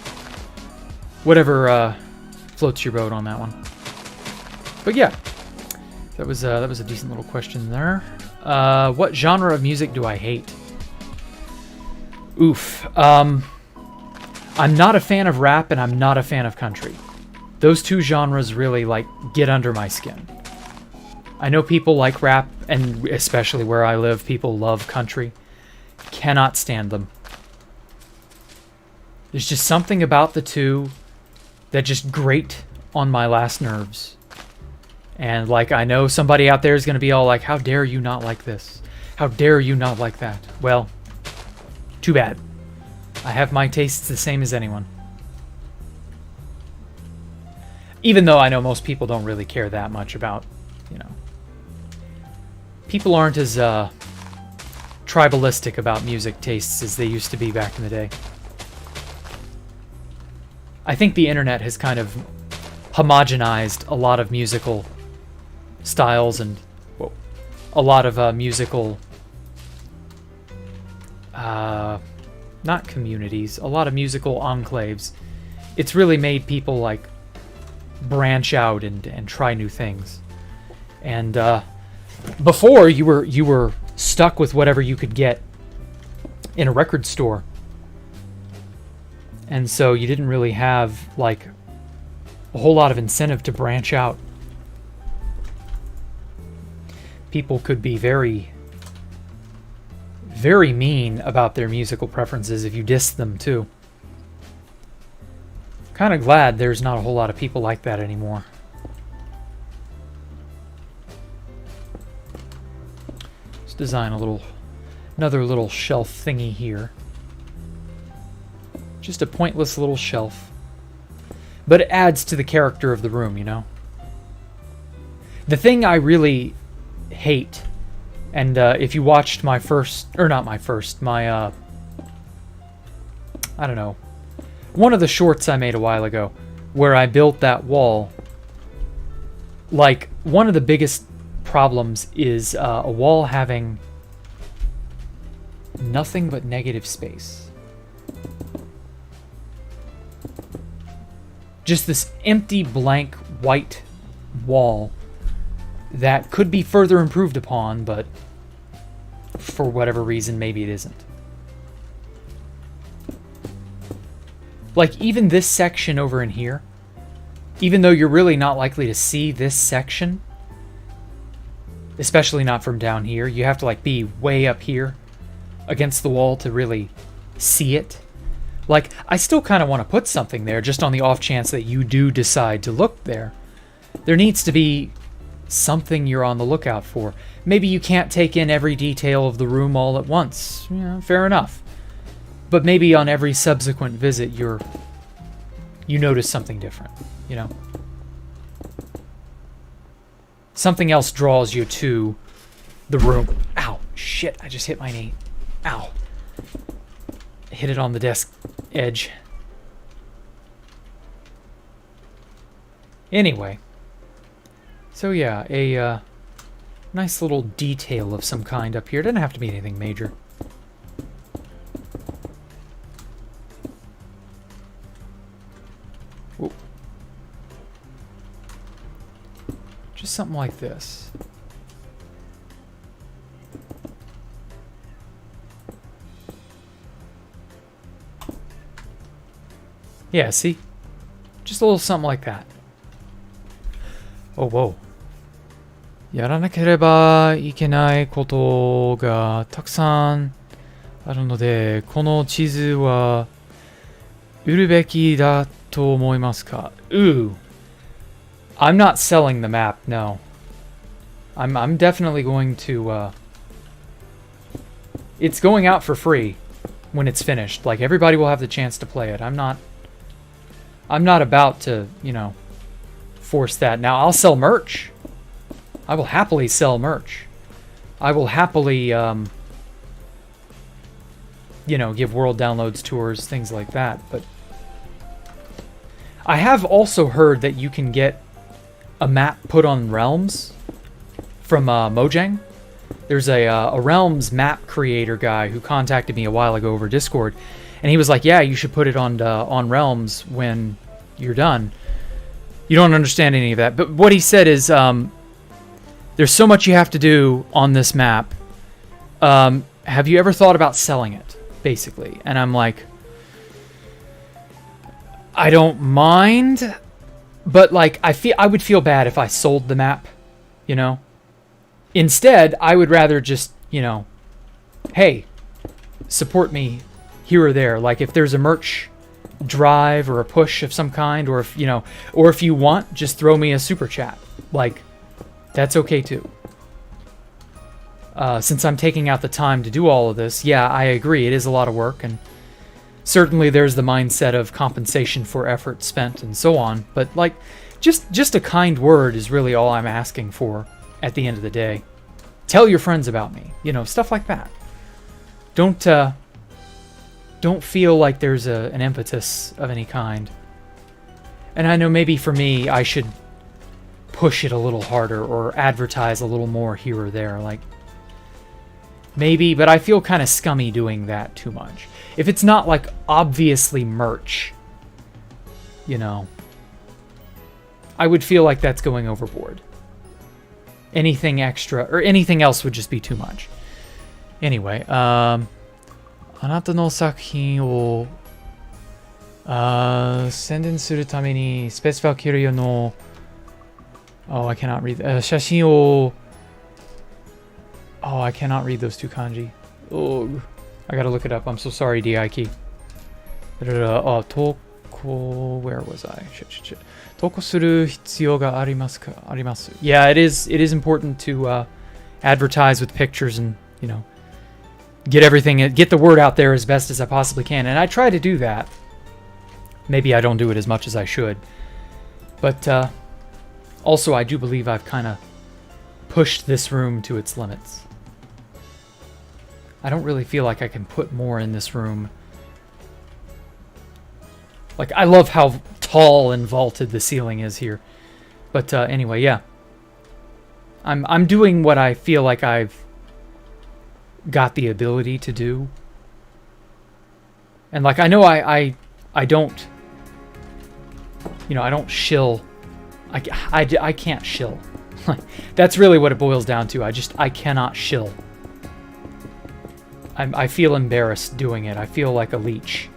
Whatever floats your boat on that one. But yeah, that was a decent little question there. What genre of music do I hate? Oof. I'm not a fan of rap and I'm not a fan of country. Those two genres really, like, get under my skin. I know people like rap, and especially where I live, people love country. Cannot stand them. There's just something about the two that just grate on my last nerves. And, like, I know somebody out there is going to be all like, how dare you not like this? How dare you not like that? Well, too bad. I have my tastes the same as anyone. Even though I know most people don't really care that much about, you know. People aren't as tribalistic about music tastes as they used to be back in the day. I think the internet has kind of homogenized a lot of musical styles and a lot of musical, not communities, a lot of musical enclaves. It's really made people, like, branch out and try new things. And before you were stuck with whatever you could get in a record store, and so you didn't really have like a whole lot of incentive to branch out. people could be very, very mean about their musical preferences if you diss them too. Kind of glad there's not a whole lot of people like that anymore. Let's design another little shelf thingy here. Just a pointless little shelf. But it adds to the character of the room, you know? The thing I really hate, and if you watched my first, or not my first, my, I don't know, one of the shorts I made a while ago, where I built that wall, like, one of the biggest problems is a wall having nothing but negative space. Just this empty, blank, white wall that could be further improved upon, but for whatever reason, maybe it isn't. Like, even this section over in here, even though you're really not likely to see this section, especially not from down here, you have to, like, be way up here against the wall to really see it. Like, I still kind of want to put something there, just on the off chance that you do decide to look there. There needs to be something you're on the lookout for. Maybe you can't take in every detail of the room all at once. Yeah, fair enough. But maybe on every subsequent visit, you notice something different, you know? Something else draws you to the room. Ow, shit, I just hit my knee. Ow. Hit it on the desk edge. Anyway. So yeah, a nice little detail of some kind up here. Doesn't have to be anything major. Whoa. Just something like this. Yeah, see? Just a little something like that. Oh, whoa. やらなければいけないことがたくさんあるので、この地図は売るべきだと思いますか? Ooh. I'm not selling the map, no. I'm definitely going to it's going out for free when it's finished. Like, everybody will have the chance to play it. I'm not about to, you know, force that. Now, I'll sell merch. I will happily sell merch. I will happily, you know, give world downloads tours, things like that. But I have also heard that you can get a map put on Realms from Mojang. There's a Realms map creator guy who contacted me a while ago over Discord, and he was like, "Yeah, you should put it on Realms when you're done." You don't understand any of that, but what he said is, there's so much you have to do on this map. Have you ever thought about selling it, basically? And I'm like, I don't mind, but like, I would feel bad if I sold the map, you know? Instead, I would rather just, you know, hey, support me here or there. Like, if there's a merch drive or a push of some kind, or if, you know, or if you want, just throw me a super chat. Like, that's okay too. Since I'm taking out the time to do all of this, yeah, I agree, it is a lot of work, and certainly there's the mindset of compensation for effort spent and so on, but like, just a kind word is really all I'm asking for at the end of the day. Tell your friends about me, you know, stuff like that. Don't feel like there's an impetus of any kind. And I know maybe for me, I should push it a little harder or advertise a little more here or there, like, maybe, but I feel kind of scummy doing that too much. If it's not like obviously merch, you know, I would feel like that's going overboard. Anything extra or anything else would just be too much. Anyway, あなたの作品を宣伝するためにスペースValkyriaの Oh, I cannot read. 写真を Oh, I cannot read those two kanji. Oh, I gotta look it up. I'm so sorry, Daiki. Where was I? Shit. Toko suru hitsuyou ga arimasu ka? Arimasu. Yeah, it is important to advertise with pictures and, you know, get the word out there as best as I possibly can. And I try to do that. Maybe I don't do it as much as I should. But also, I do believe I've kind of pushed this room to its limits. I don't really feel like I can put more in this room. Like, I love how tall and vaulted the ceiling is here. But anyway, yeah. I'm doing what I feel like I've got the ability to do. And like, I know I don't, you know, I don't shill. I can't shill. That's really what it boils down to. I cannot shill. I feel embarrassed doing it. I feel like a leech.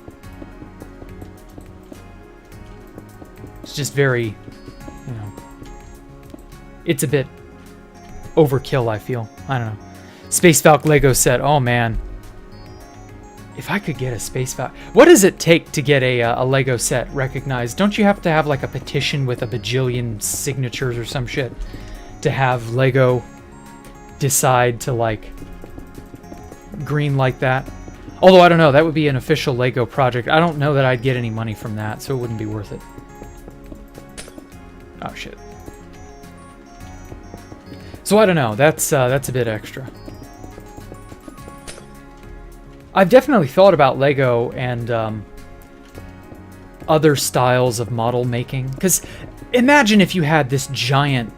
It's just very, you know, it's a bit overkill, I feel. I don't know. Space Valk Lego set. Oh, man. If I could get a Space Valk... What does it take to get a Lego set recognized? Don't you have to have, like, a petition with a bajillion signatures or some shit to have Lego decide to, like, green like that? Although, I don't know. That would be an official Lego project. I don't know that I'd get any money from that, so it wouldn't be worth it. Oh, shit. So, I don't know. That's a bit extra. I've definitely thought about Lego and other styles of model making. Because imagine if you had this giant...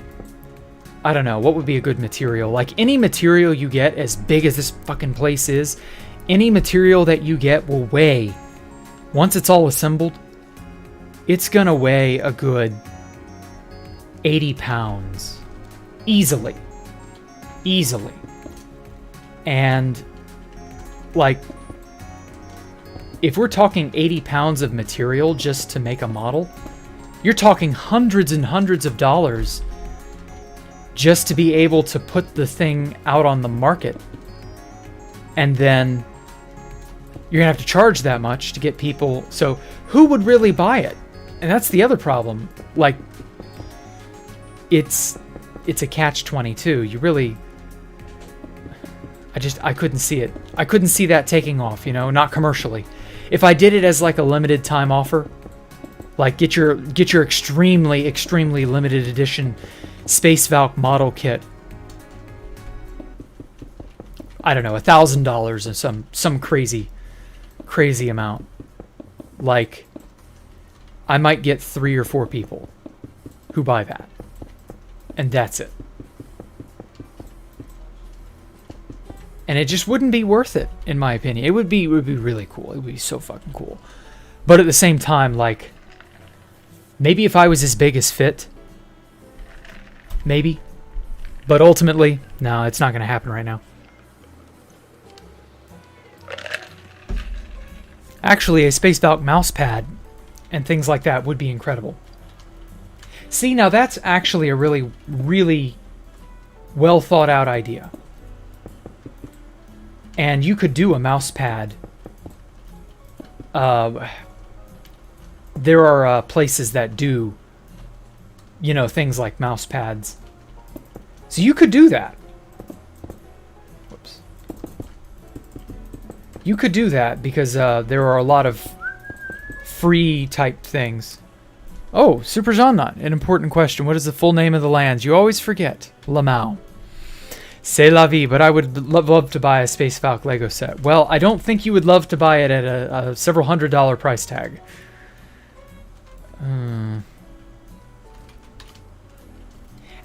I don't know, what would be a good material? Like, any material you get, as big as this fucking place is, any material that you get will weigh, once it's all assembled, it's gonna weigh a good 80 pounds. Easily. And... like, if we're talking 80 pounds of material just to make a model, you're talking hundreds and hundreds of dollars just to be able to put the thing out on the market. And then you're gonna have to charge that much to get people. So who would really buy it? And that's the other problem. Like, it's a catch-22. You really... I couldn't see it. I couldn't see that taking off, you know, not commercially. If I did it as like a limited time offer, like get your extremely limited edition Space Valk model kit. I don't know, $1,000 and some crazy amount. Like, I might get 3 or 4 people who buy that. And that's it. And it just wouldn't be worth it, in my opinion. It would be really cool. It would be so fucking cool. But at the same time, like, maybe if I was as big as Fit, maybe. But ultimately, no, it's not going to happen right now. Actually, a Space Valk mouse pad and things like that would be incredible. See, now that's actually a really, really well thought out idea. And you could do a mouse pad. There are places that do, you know, things like mouse pads. So you could do that. Whoops. You could do that because there are a lot of free type things. Oh, Super Jean-Nut, an important question. What is the full name of the lands? You always forget. Lamau. C'est la vie, but I would love to buy a Space Valk Lego set. Well, I don't think you would love to buy it at a several $100 price tag.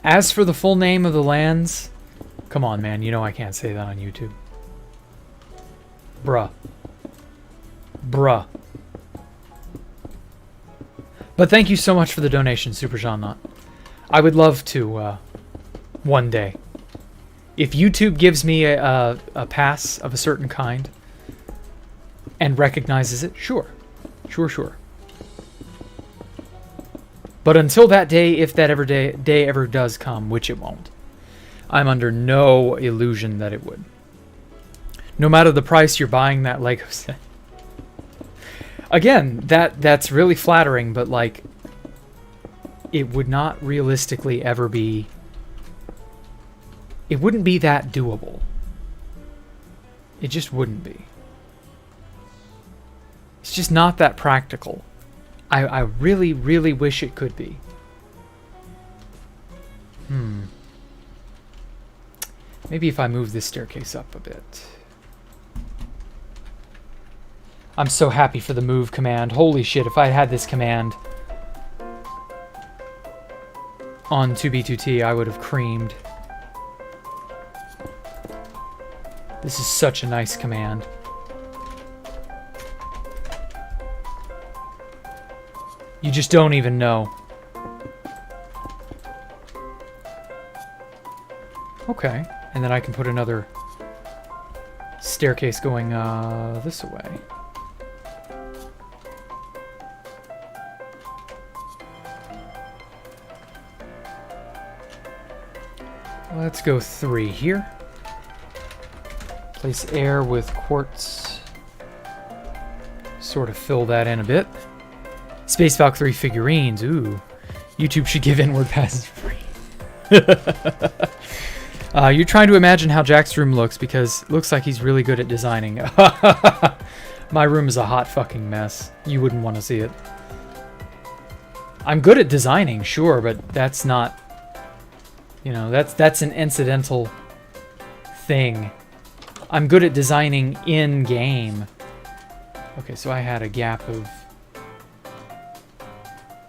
As for the full name of the lands, come on, man. You know I can't say that on YouTube. Bruh. But thank you so much for the donation, Super Jean-Nut. I would love to one day. If YouTube gives me a pass of a certain kind and recognizes it, sure. But until that day, if that day ever does come, which it won't, I'm under no illusion that it would. No matter the price you're buying that Lego set. Again, that's really flattering, but like, it would not realistically ever be... It wouldn't be that doable. It just wouldn't be. It's just not that practical. I really, really wish it could be. Maybe if I move this staircase up a bit. I'm so happy for the move command. Holy shit, if I had this command on 2B2T, I would have creamed. This is such a nice command. You just don't even know. Okay, and then I can put another staircase going this way. Let's go 3 here. Place air with quartz. Sort of fill that in a bit. Space Valkyrie figurines. Ooh. YouTube should give inward passes free. You're trying to imagine how Jack's room looks because it looks like he's really good at designing. My room is a hot fucking mess. You wouldn't want to see it. I'm good at designing, sure, but that's not... You know, that's an incidental thing. I'm good at designing in-game. Okay, so I had a gap of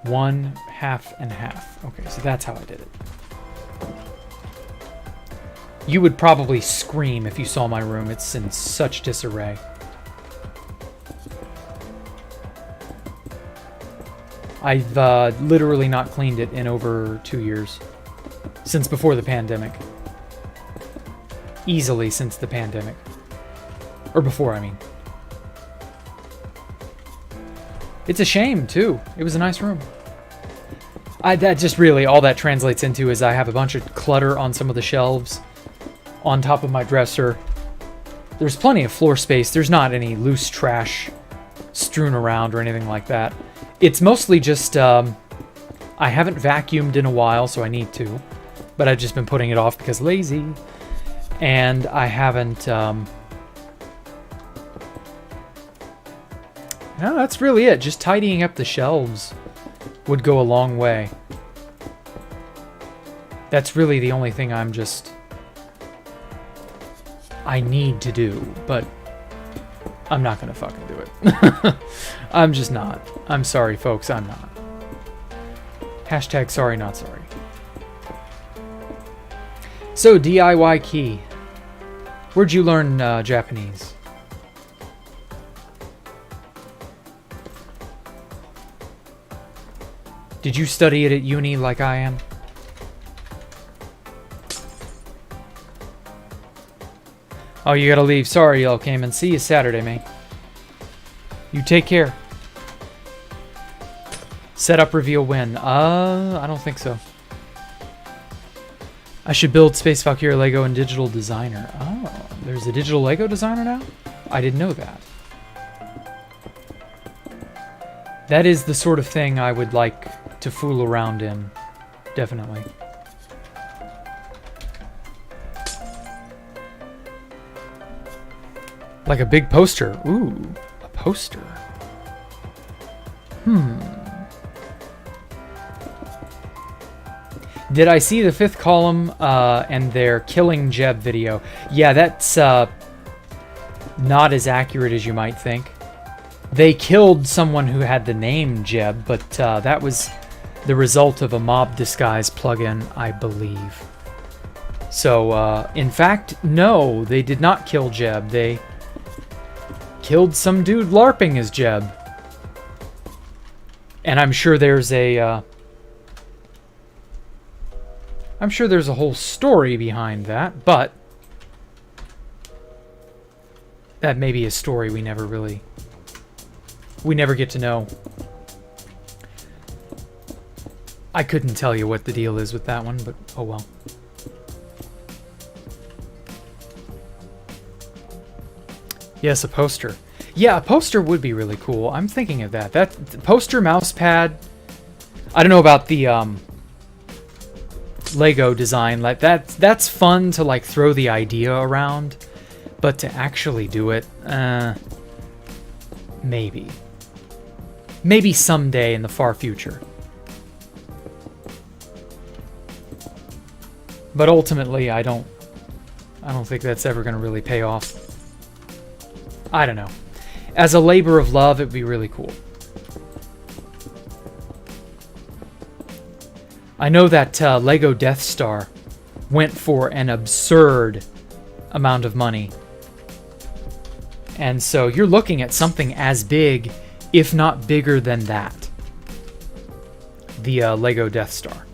1, half, and half. Okay, so that's how I did it. You would probably scream if you saw my room. It's in such disarray. I've literally not cleaned it in over 2 years. Since before the pandemic. Easily since the pandemic. Or before, I mean. It's a shame, too. It was a nice room. That just really, all that translates into is I have a bunch of clutter on some of the shelves. On top of my dresser. There's plenty of floor space. There's not any loose trash strewn around or anything like that. It's mostly just, I haven't vacuumed in a while, so I need to. But I've just been putting it off because lazy. And I haven't, no, that's really it. Just tidying up the shelves would go a long way. That's really the only thing I need to do, but I'm not gonna fucking do it. I'm just not. I'm sorry, folks, I'm not. Hashtag sorry, not sorry. So, DIY key. Where'd you learn Japanese? Did you study it at uni like I am? Oh, you gotta leave. Sorry, y'all came and see you Saturday, mate. You take care. Setup reveal when? I don't think so. I should build Space Valkyria Lego and Digital Designer. Oh, there's a Digital Lego Designer now? I didn't know that. That is the sort of thing I would like to fool around in. Definitely. Like a big poster. Ooh, a poster. Did I see the 5th column and their killing Jeb video? Yeah, that's not as accurate as you might think. They killed someone who had the name Jeb, but that was the result of a mob disguise plugin, I believe. So, in fact, no, they did not kill Jeb. They killed some dude LARPing as Jeb. And I'm sure there's a... I'm sure there's a whole story behind that, but that may be a story we never get to know. I couldn't tell you what the deal is with that one, but oh well. Yes, a poster. Yeah, a poster would be really cool. I'm thinking of that. That poster, mouse pad. I don't know about the Lego design. Like that's fun to like throw the idea around, but to actually do it, maybe. Maybe someday in the far future. But ultimately, I don't think that's ever going to really pay off. I don't know. As a labor of love, it would be really cool. I know that Lego Death Star went for an absurd amount of money. And so you're looking at something as big, if not bigger than that. The Lego Death Star.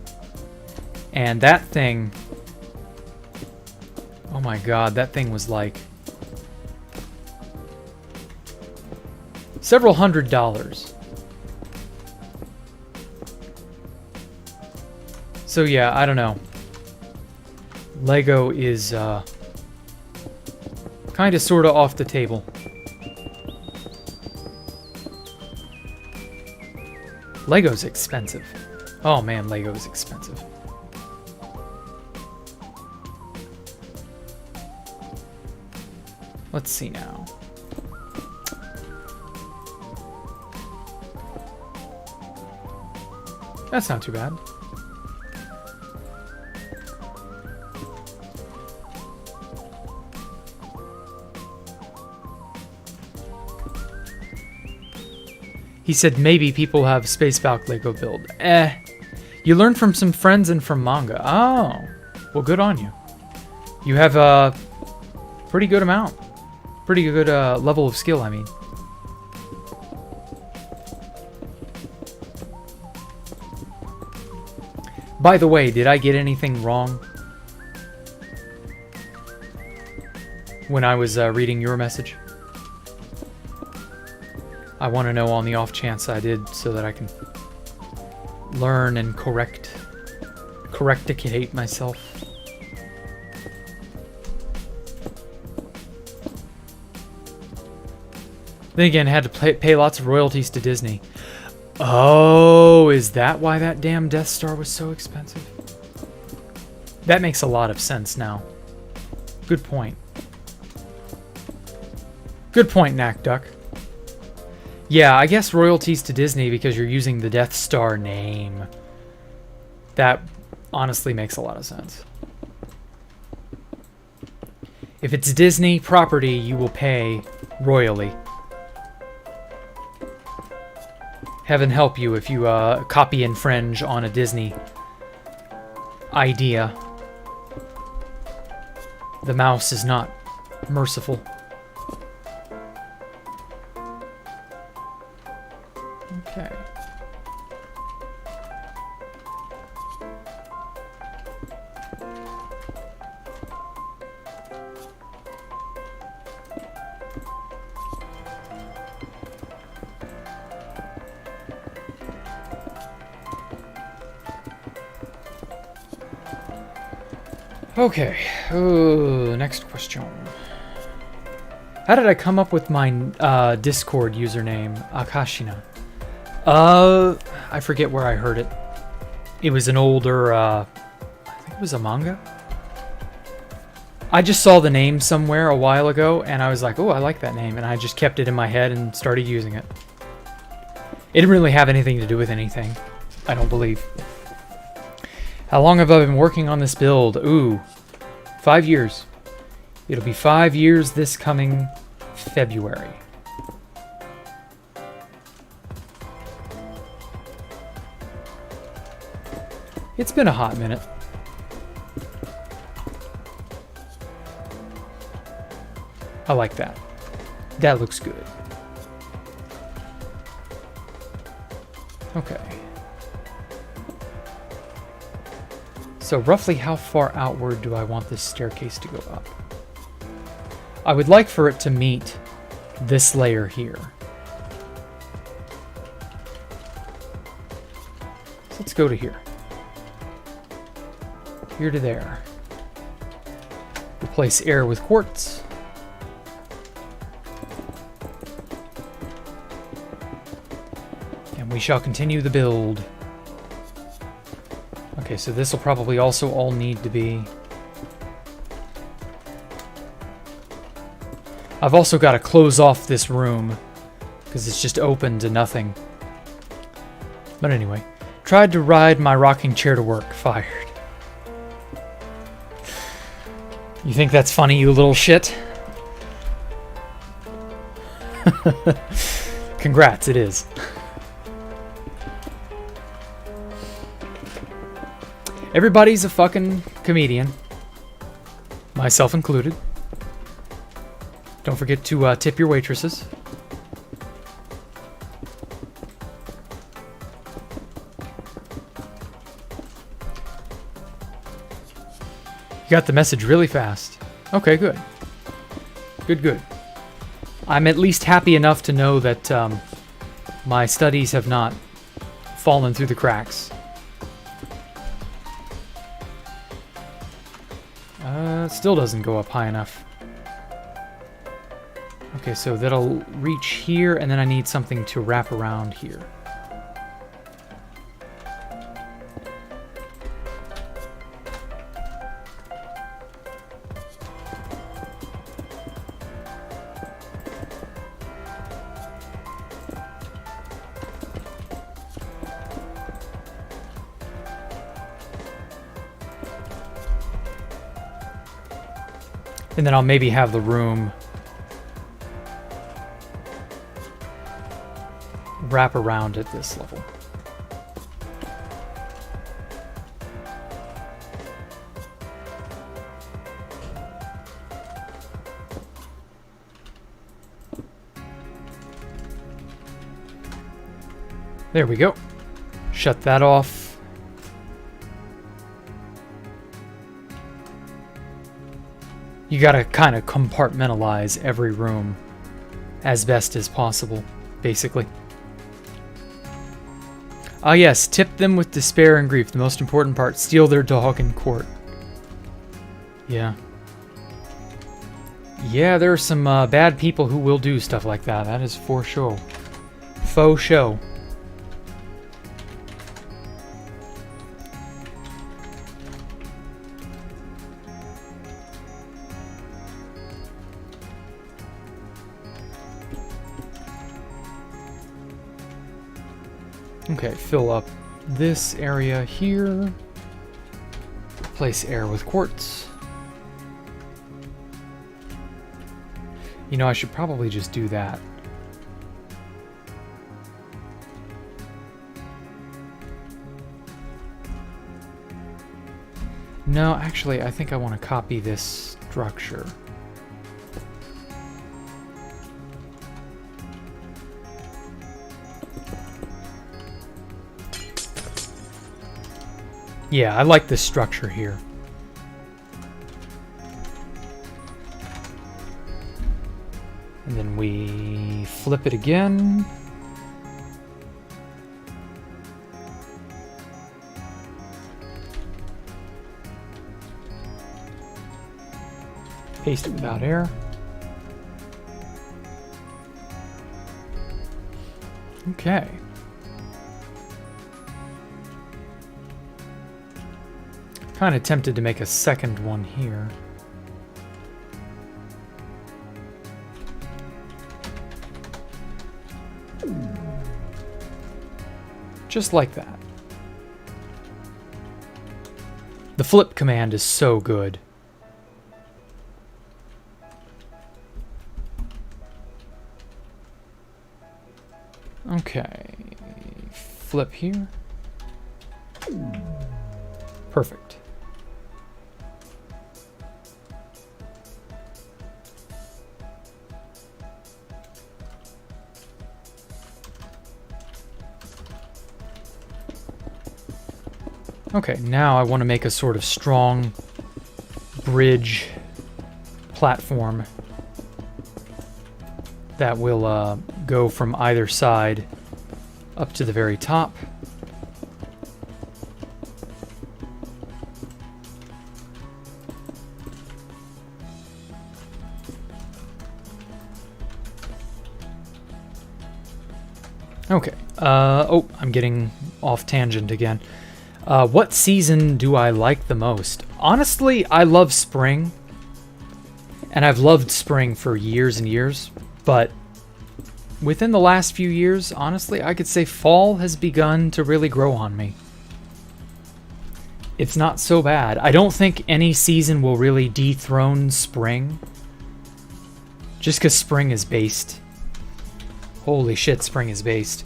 And that thing... Oh my god, that thing was like... several $100s. So yeah, I don't know. Lego is kind of sort of off the table. Lego's expensive. Oh man, Lego's expensive. Let's see now. That's not too bad. He said maybe people have Space Valk Lego build. You learn from some friends and from manga. Oh, well, good on you. You have a pretty good amount. Pretty good level of skill, I mean. By the way, did I get anything wrong when I was reading your message? I want to know on the off chance I did, so that I can learn and correcticate myself. Then again, had to pay lots of royalties to Disney. Oh, is that why that damn Death Star was so expensive? That makes a lot of sense now. Good point. Good point, Knack Duck. Yeah, I guess royalties to Disney because you're using the Death Star name. That honestly makes a lot of sense. If it's Disney property, you will pay royally. Heaven help you if you copy infringe on a Disney idea. The mouse is not merciful. Okay. Okay, next question. How did I come up with my Discord username, Akashina? I forget where I heard it. It was an older, I think it was a manga? I just saw the name somewhere a while ago, and I was like, oh, I like that name, and I just kept it in my head and started using it. It didn't really have anything to do with anything, I don't believe. How long have I been working on this build? Ooh, 5 years. It'll be 5 years this coming February. It's been a hot minute. I like that. That looks good. Okay. So roughly how far outward do I want this staircase to go up? I would like for it to meet this layer here. So let's go to here. Here to there. Replace air with quartz. we shall continue the build. Okay, so this will probably also all need to be... I've also got to close off this room, because it's just open to nothing. But anyway, tried to ride my rocking chair to work, fired. You think that's funny, you little shit? Congrats, it is. Everybody's a fucking comedian. Myself included. Don't forget to tip your waitresses. You got the message really fast. Okay, good. Good. I'm at least happy enough to know that my studies have not fallen through the cracks. It still doesn't go up high enough. Okay, so that'll reach here, and then I need something to wrap around here. And then I'll maybe have the room wrap around at this level. There we go. Shut that off. You gotta kind of compartmentalize every room as best as possible, basically. Ah yes, tip them with despair and grief. The most important part, steal their dog in court. Yeah. Yeah, there are some bad people who will do stuff like that. That is for sure. Faux show. Okay, fill up this area here. Replace air with quartz. You know, I should probably just do that. No, actually, I think I want to copy this structure. Yeah, I like this structure here. And then we flip it again. Paste it without air. Okay. Kind of tempted to make a second one here. Just like that. The flip command is so good. Okay. Flip here. Perfect. Okay, now I want to make a sort of strong bridge platform that will go from either side up to the very top. Okay, Oh, I'm getting off tangent again. What season do I like the most? Honestly, I love spring. And I've loved spring for years and years. But within the last few years, honestly, I could say fall has begun to really grow on me. It's not so bad. I don't think any season will really dethrone spring. Just because spring is based. Holy shit, spring is based.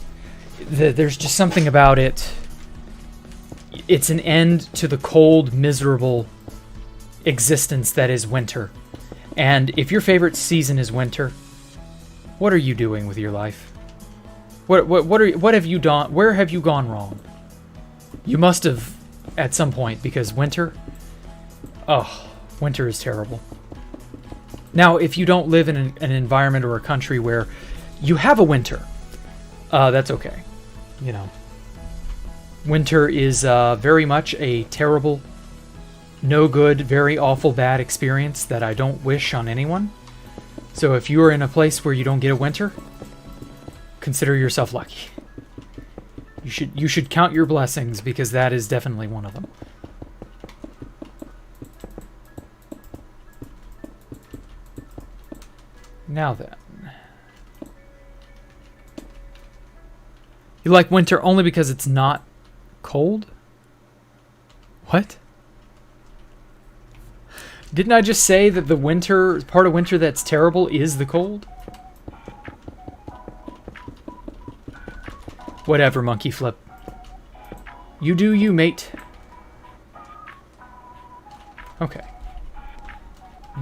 There's just something about it. It's an end to the cold, miserable existence that is winter. And if your favorite season is winter, what are you doing with your life? What have you done? Where have you gone wrong? You must have at some point, because winter, oh, winter is terrible. Now, if you don't live in an environment or a country where you have a winter, that's okay. You know, winter is very much a terrible, no good, very awful, bad experience that I don't wish on anyone. So if you are in a place where you don't get a winter, consider yourself lucky. You should count your blessings, because that is definitely one of them. Now then. You like winter only because it's not cold? What? Didn't I just say that the winter, part of winter that's terrible is the cold? Whatever, monkey flip. You do you, mate. Okay.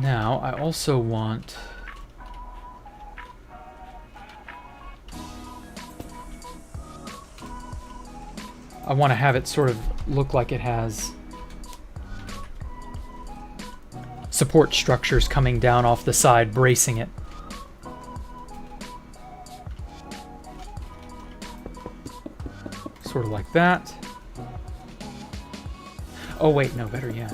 Now, I also want... I want to have it sort of look like it has support structures coming down off the side, bracing it. Sort of like that. Oh wait, no, better yet.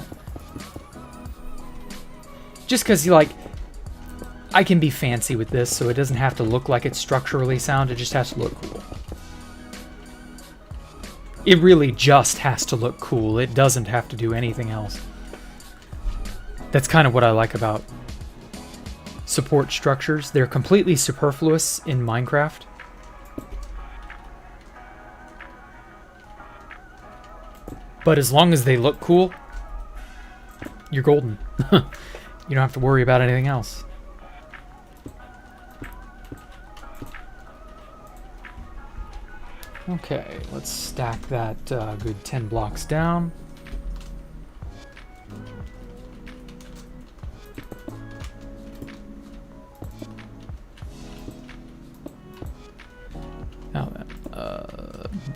Just because I can be fancy with this, so it doesn't have to look like it's structurally sound, it just has to look cool. It really just has to look cool. It doesn't have to do anything else. That's kind of what I like about support structures. They're completely superfluous in Minecraft. But as long as they look cool, you're golden. You don't have to worry about anything else. Okay, let's stack that good 10 blocks down. Now then,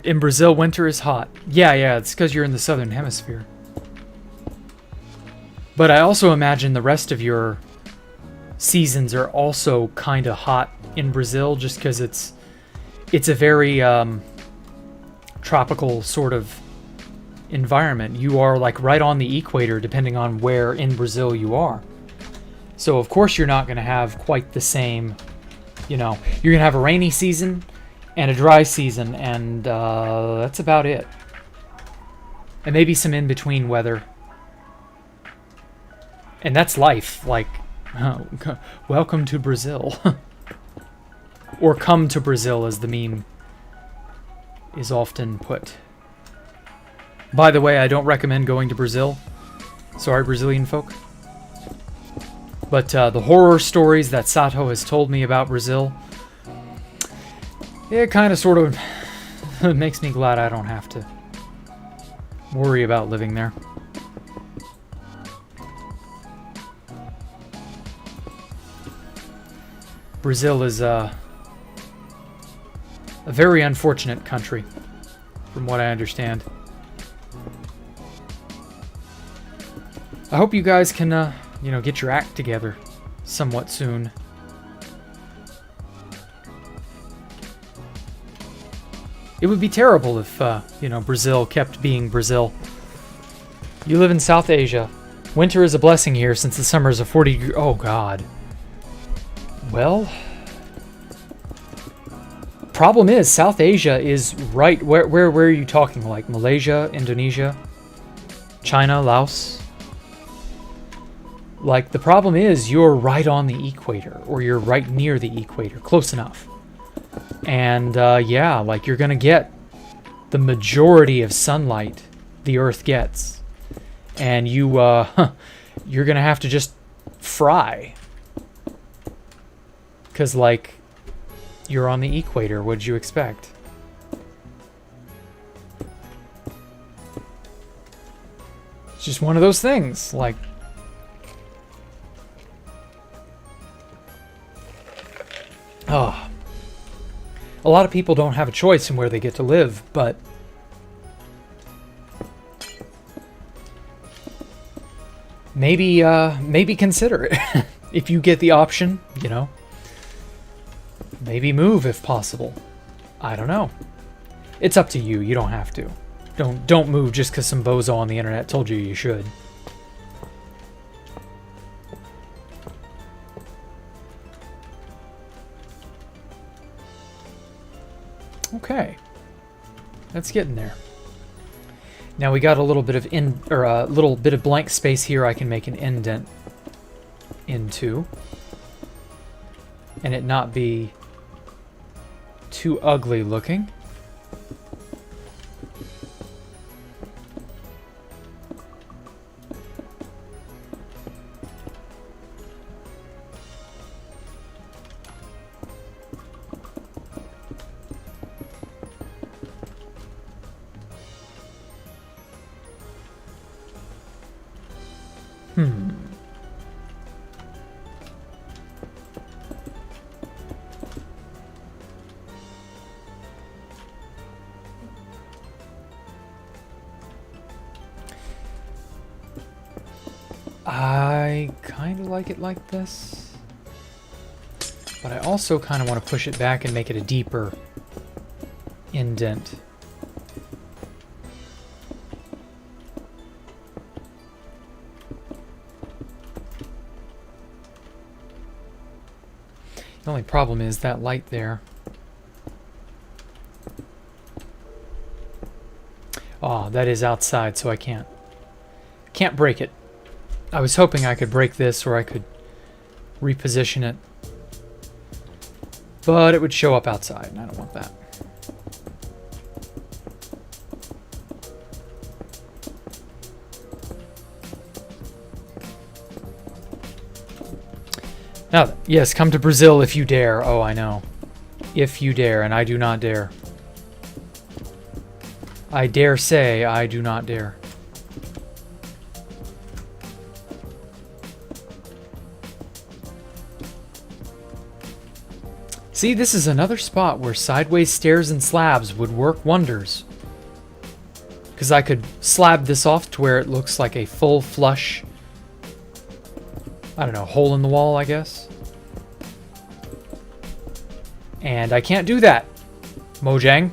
in Brazil, winter is hot. Yeah, it's because you're in the southern hemisphere. But I also imagine the rest of your seasons are also kind of hot in Brazil, just because it's a very tropical sort of environment. You are like right on the equator, depending on where in Brazil you are. So of course you're not going to have quite the same, you know, you're going to have a rainy season and a dry season, and that's about it. And maybe some in-between weather. And that's life. Like, welcome to Brazil. Or come to Brazil, as the meme is often put. By the way, I don't recommend going to Brazil. Sorry, Brazilian folk. But the horror stories that Sato has told me about Brazil, it kind of sort of makes me glad I don't have to worry about living there. Brazil is a very unfortunate country, from what I understand. I hope you guys can, you know, get your act together somewhat soon. It would be terrible if, you know, Brazil kept being Brazil. You live in South Asia. Winter is a blessing here since the summer is a 40 Oh, God. Well... Problem is, South Asia is right... Where are you talking? Like Malaysia, Indonesia, China, Laos? Like, the problem is you're right on the equator, or you're right near the equator, close enough. And yeah, like, you're gonna get the majority of sunlight the Earth gets. And you're gonna have to just fry. Because, like, you're on the equator, what'd you expect? It's just one of those things, like... Oh. A lot of people don't have a choice in where they get to live, but... maybe consider it. If you get the option, you know. Maybe move if possible. I don't know. It's up to you. You don't have to. Don't move just because some bozo on the internet told you you should. Okay. That's getting there. Now we got a little bit of a little bit of blank space here I can make an indent into. And it not be too ugly looking. I kind of like it like this, but I also kind of want to push it back and make it a deeper indent. The only problem is that light there. Oh, that is outside, so I can't break it. I was hoping I could break this or I could reposition it. But it would show up outside, and I don't want that. Now, yes, come to Brazil if you dare. Oh, I know. If you dare, and I do not dare. I dare say I do not dare. See, this is another spot where sideways stairs and slabs would work wonders. Because I could slab this off to where it looks like a full flush, I don't know, hole in the wall, I guess. And I can't do that, Mojang.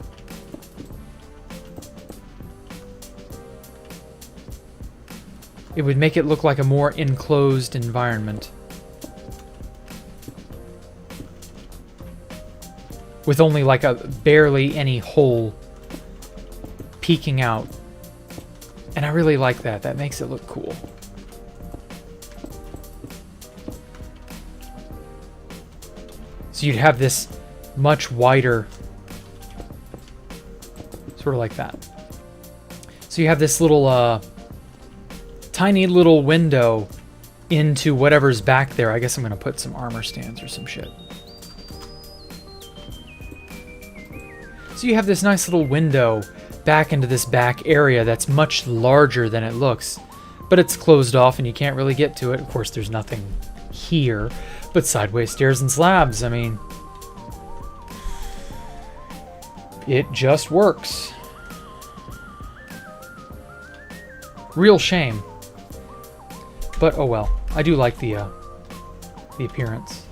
It would make it look like a more enclosed environment. With only like a barely any hole peeking out. And I really like that. That makes it look cool. So you'd have this much wider, sort of like that. So you have this little, tiny little window into whatever's back there. I guess I'm going to put some armor stands or some shit. So you have this nice little window back into this back area that's much larger than it looks. But it's closed off and you can't really get to it. Of course, there's nothing here but sideways stairs and slabs. I mean, it just works. Real shame. But oh well. I do like the appearance.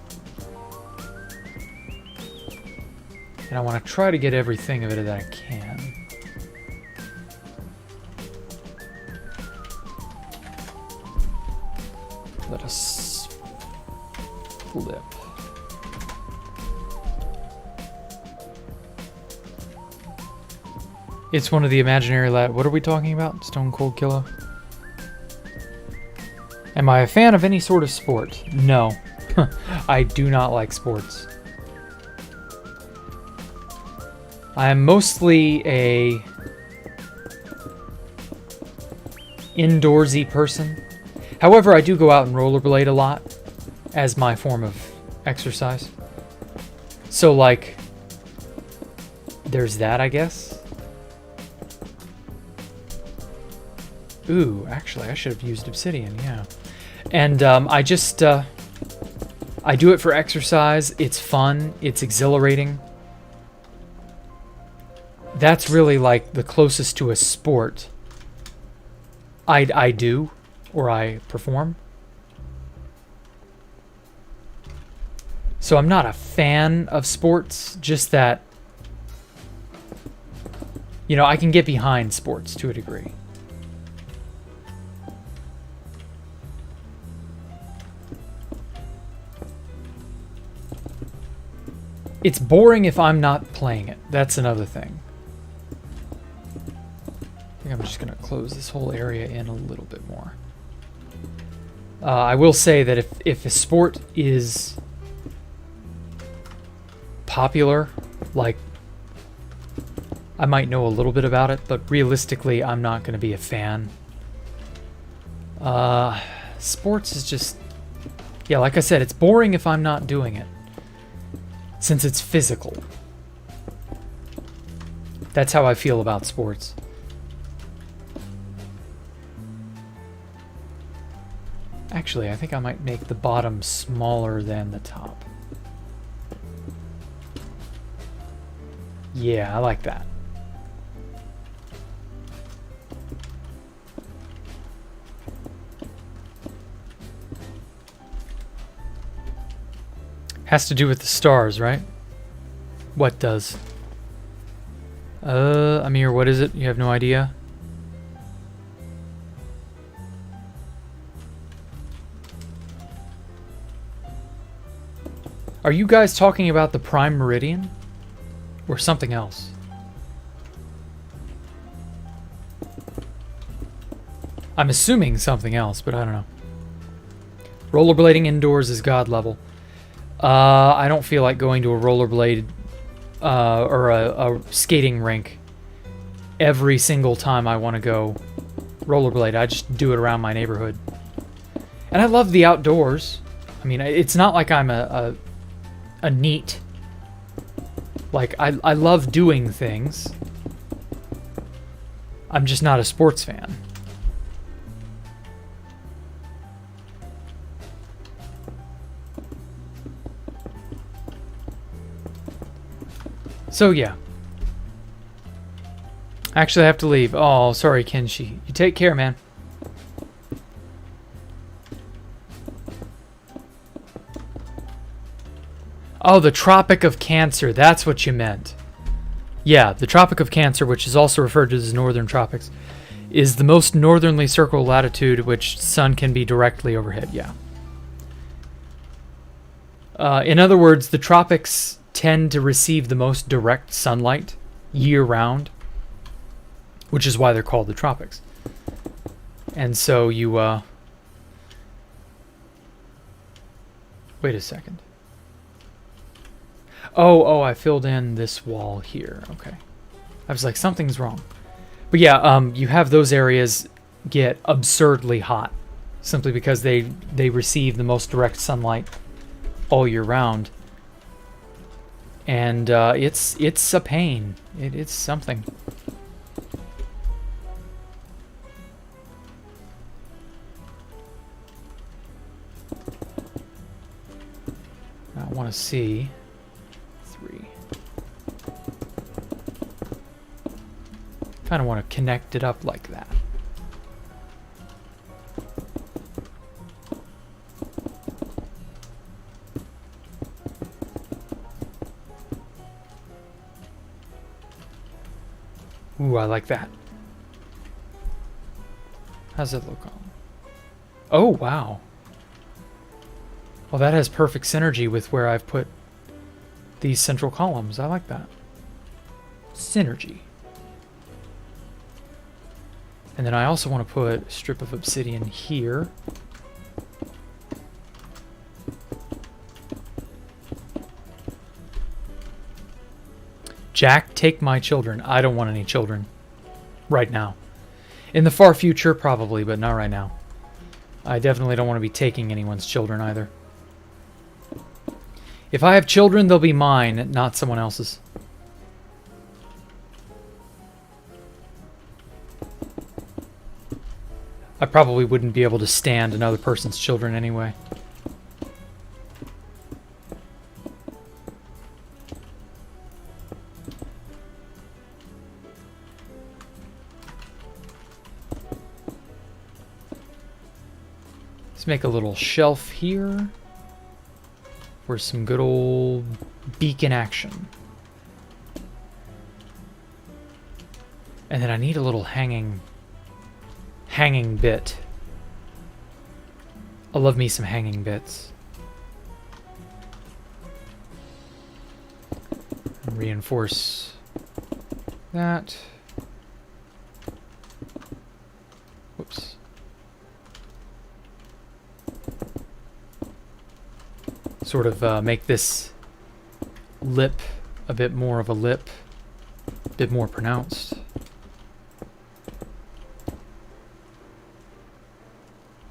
And I want to try to get everything of it that I can. Let us flip. It's one of the imaginary lad. What are we talking about? Stone Cold Killer? Am I a fan of any sort of sport? No. I do not like sports. I am mostly a indoorsy person. However, I do go out and rollerblade a lot as my form of exercise. So, like, there's that, I guess. Ooh, actually, I should have used obsidian, yeah. And I just, I do it for exercise. It's fun. It's exhilarating. That's really like the closest to a sport I do, or I perform. So I'm not a fan of sports, just that, you know, I can get behind sports to a degree. It's boring if I'm not playing it. That's another thing. I think I'm just going to close this whole area in a little bit more. I will say that if a sport is popular, like, I might know a little bit about it, but realistically, I'm not going to be a fan. Sports is just, yeah, like I said, it's boring if I'm not doing it. Since it's physical. That's how I feel about sports. Actually, I think I might make the bottom smaller than the top. Yeah, I like that. Has to do with the stars, right? What does? Amir, what is it? You have no idea? Are you guys talking about the prime meridian? Or something else? I'm assuming something else, but I don't know. Rollerblading indoors is god level. I don't feel like going to a rollerblade or a skating rink every single time I want to go rollerblade. I just do it around my neighborhood. And I love the outdoors. I mean, it's not like I'm a neat. Like, I love doing things. I'm just not a sports fan. So, yeah. Actually, I have to leave. Oh, sorry, Kenshi. You take care, man. Oh, the Tropic of Cancer. That's what you meant. Yeah, the Tropic of Cancer, which is also referred to as Northern Tropics, is the most northerly circle latitude which sun can be directly overhead. Yeah. In other words, the tropics tend to receive the most direct sunlight year-round, which is why they're called the tropics. And so you, wait a second. Oh, I filled in this wall here. Okay. I was like, something's wrong. But yeah, you have those areas get absurdly hot simply because they receive the most direct sunlight all year round. And it's a pain. It's something. I want to see 3. Kind of want to connect it up like that. Ooh, I like that. How's it look on? Oh, wow. Well, that has perfect synergy with where I've put these central columns. I like that. Synergy. And then I also want to put a strip of obsidian here. Jack, take my children. I don't want any children. Right now. In the far future, probably, but not right now. I definitely don't want to be taking anyone's children either. If I have children, they'll be mine, not someone else's. I probably wouldn't be able to stand another person's children anyway. Let's make a little shelf here for some good old beacon action. And then I need a little hanging bit. I love me some hanging bits. Reinforce that. Whoops. Sort of make this lip a bit more of a lip, a bit more pronounced.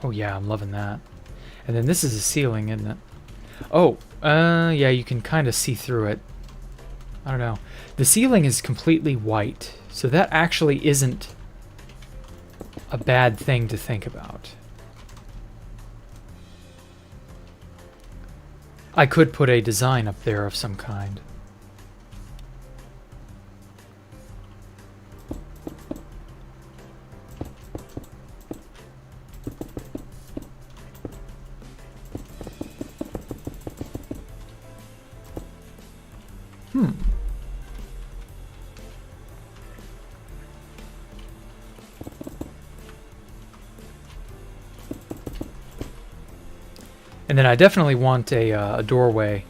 Oh yeah, I'm loving that. And then this is a ceiling, isn't it? Oh, yeah, you can kind of see through it. I don't know. The ceiling is completely white, so that actually isn't a bad thing to think about. I could put a design up there of some kind. And then I definitely want a doorway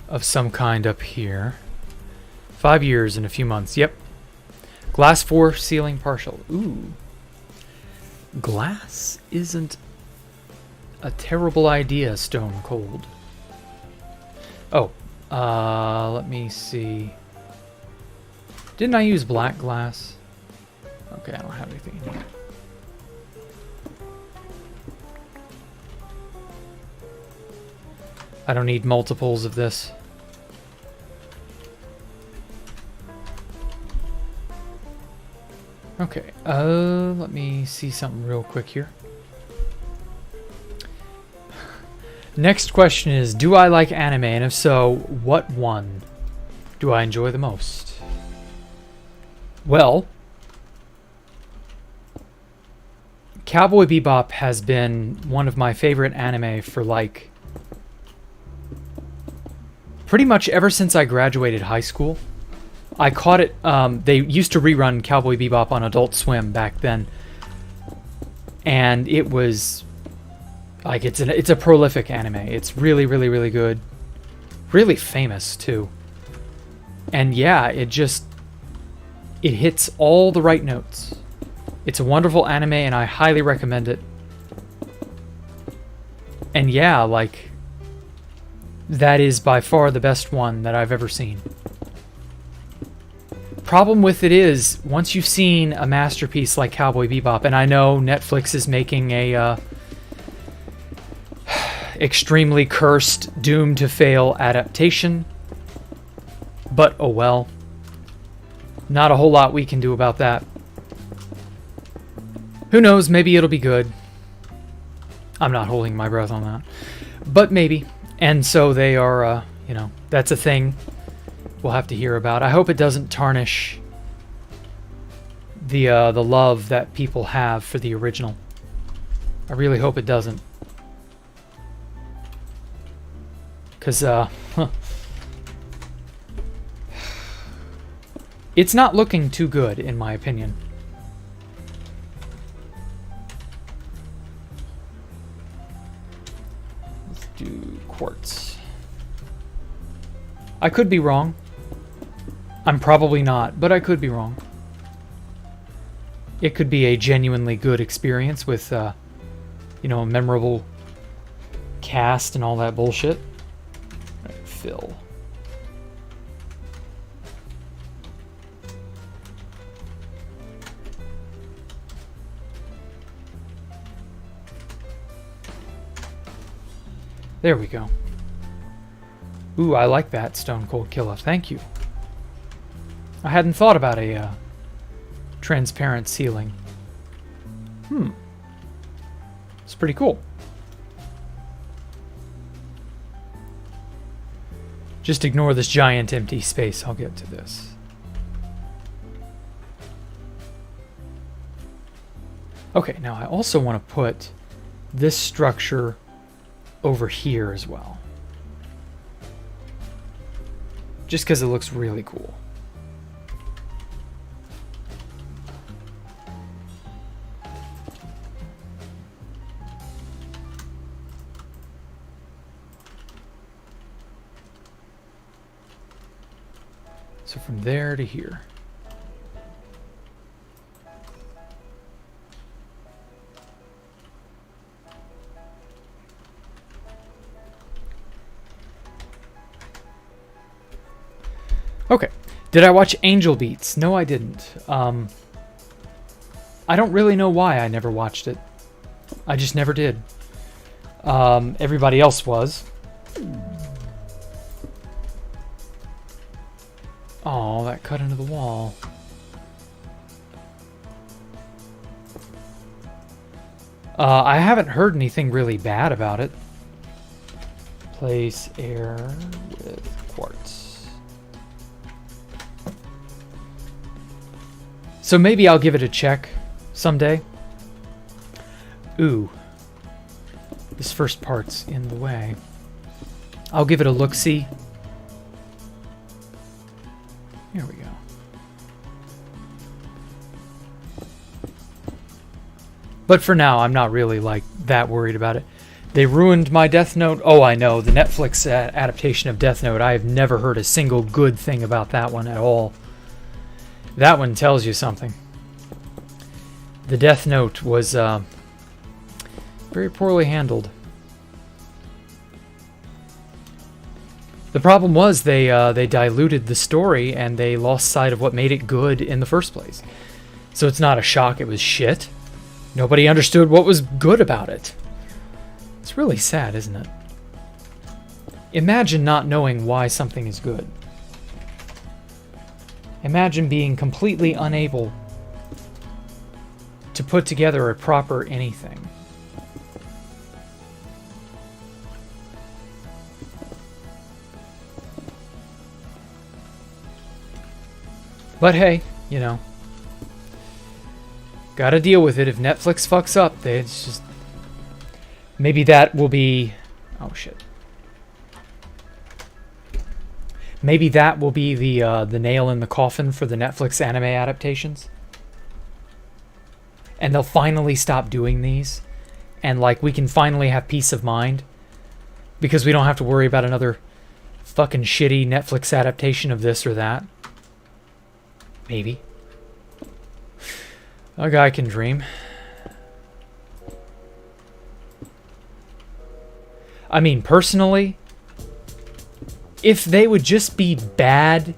of some kind up here. 5 years and a few months. Yep. Glass 4, ceiling partial. Ooh. Glass isn't a terrible idea, Stone Cold. Oh. Let me see. Didn't I use black glass? Okay, I don't have anything in here. I don't need multiples of this. Okay, let me see something real quick here. Next question is, do I like anime? And if so, what one do I enjoy the most? Well, Cowboy Bebop has been one of my favorite anime for like pretty much ever since I graduated high school. I caught it, they used to rerun Cowboy Bebop on Adult Swim back then. And it was, like, it's a prolific anime. It's really, really, really good. Really famous, too. And yeah, it hits all the right notes. It's a wonderful anime, and I highly recommend it. And yeah, like, that is by far the best one that I've ever seen. Problem with it is, once you've seen a masterpiece like Cowboy Bebop, and I know Netflix is making a extremely cursed, doomed to fail adaptation, but oh well. Not a whole lot we can do about that. Who knows, maybe it'll be good. I'm not holding my breath on that. But maybe. And so they are, you know, that's a thing we'll have to hear about. I hope it doesn't tarnish the love that people have for the original. I really hope it doesn't. Because, it's not looking too good, in my opinion. Let's do quartz. I could be wrong. I'm probably not, but I could be wrong. it could be a genuinely good experience with, you know, a memorable cast and all that bullshit. All right, fill. There we go. Ooh, I like that Stone Cold Killer. Thank you. I hadn't thought about a transparent ceiling. It's pretty cool. Just ignore this giant empty space. I'll get to this. Okay, now I also want to put this structure over here as well. Just because it looks really cool. So from there to here. Okay. Did I watch Angel Beats? No, I didn't. I don't really know why I never watched it. I just never did. Everybody else was. Oh, that cut into the wall. I haven't heard anything really bad about it. Place air with quartz. So maybe I'll give it a check someday. Ooh. This first part's in the way. I'll give it a look-see. Here we go. But for now, I'm not really like that worried about it. They ruined my Death Note. Oh, I know. The Netflix adaptation of Death Note. I have never heard a single good thing about that one at all. That one tells you something. The Death Note was very poorly handled. The problem was they diluted the story and they lost sight of what made it good in the first place. So it's not a shock it was shit. Nobody understood what was good about it. It's really sad, isn't it? Imagine not knowing why something is good. Imagine being completely unable to put together a proper anything. But hey, you know, gotta deal with it. If Netflix fucks up, it's just... Maybe that will be... Oh, shit. Maybe that will be the nail in the coffin for the Netflix anime adaptations. And they'll finally stop doing these. And, like, we can finally have peace of mind. Because we don't have to worry about another fucking shitty Netflix adaptation of this or that. Maybe. A guy can dream. I mean, personally, if they would just be bad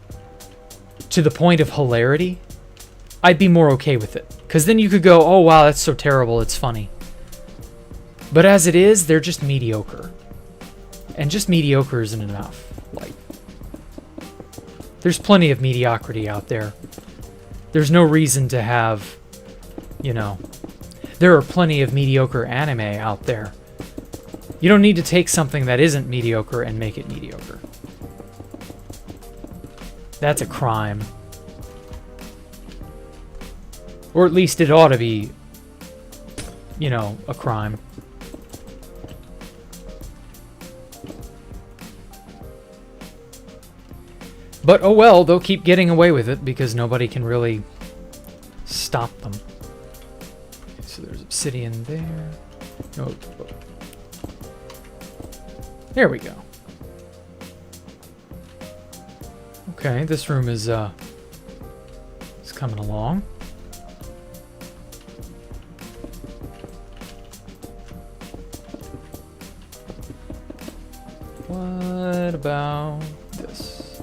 to the point of hilarity, I'd be more okay with it. Because then you could go, oh wow, that's so terrible, it's funny. But as it is, they're just mediocre. And just mediocre isn't enough. Like, there's plenty of mediocrity out there. There's no reason to have, you know, there are plenty of mediocre anime out there. You don't need to take something that isn't mediocre and make it mediocre. That's a crime. Or at least it ought to be, you know, a crime. But oh well, they'll keep getting away with it because nobody can really stop them. Okay, so there's obsidian there. Oh. There we go. Okay, this room is coming along. What about this?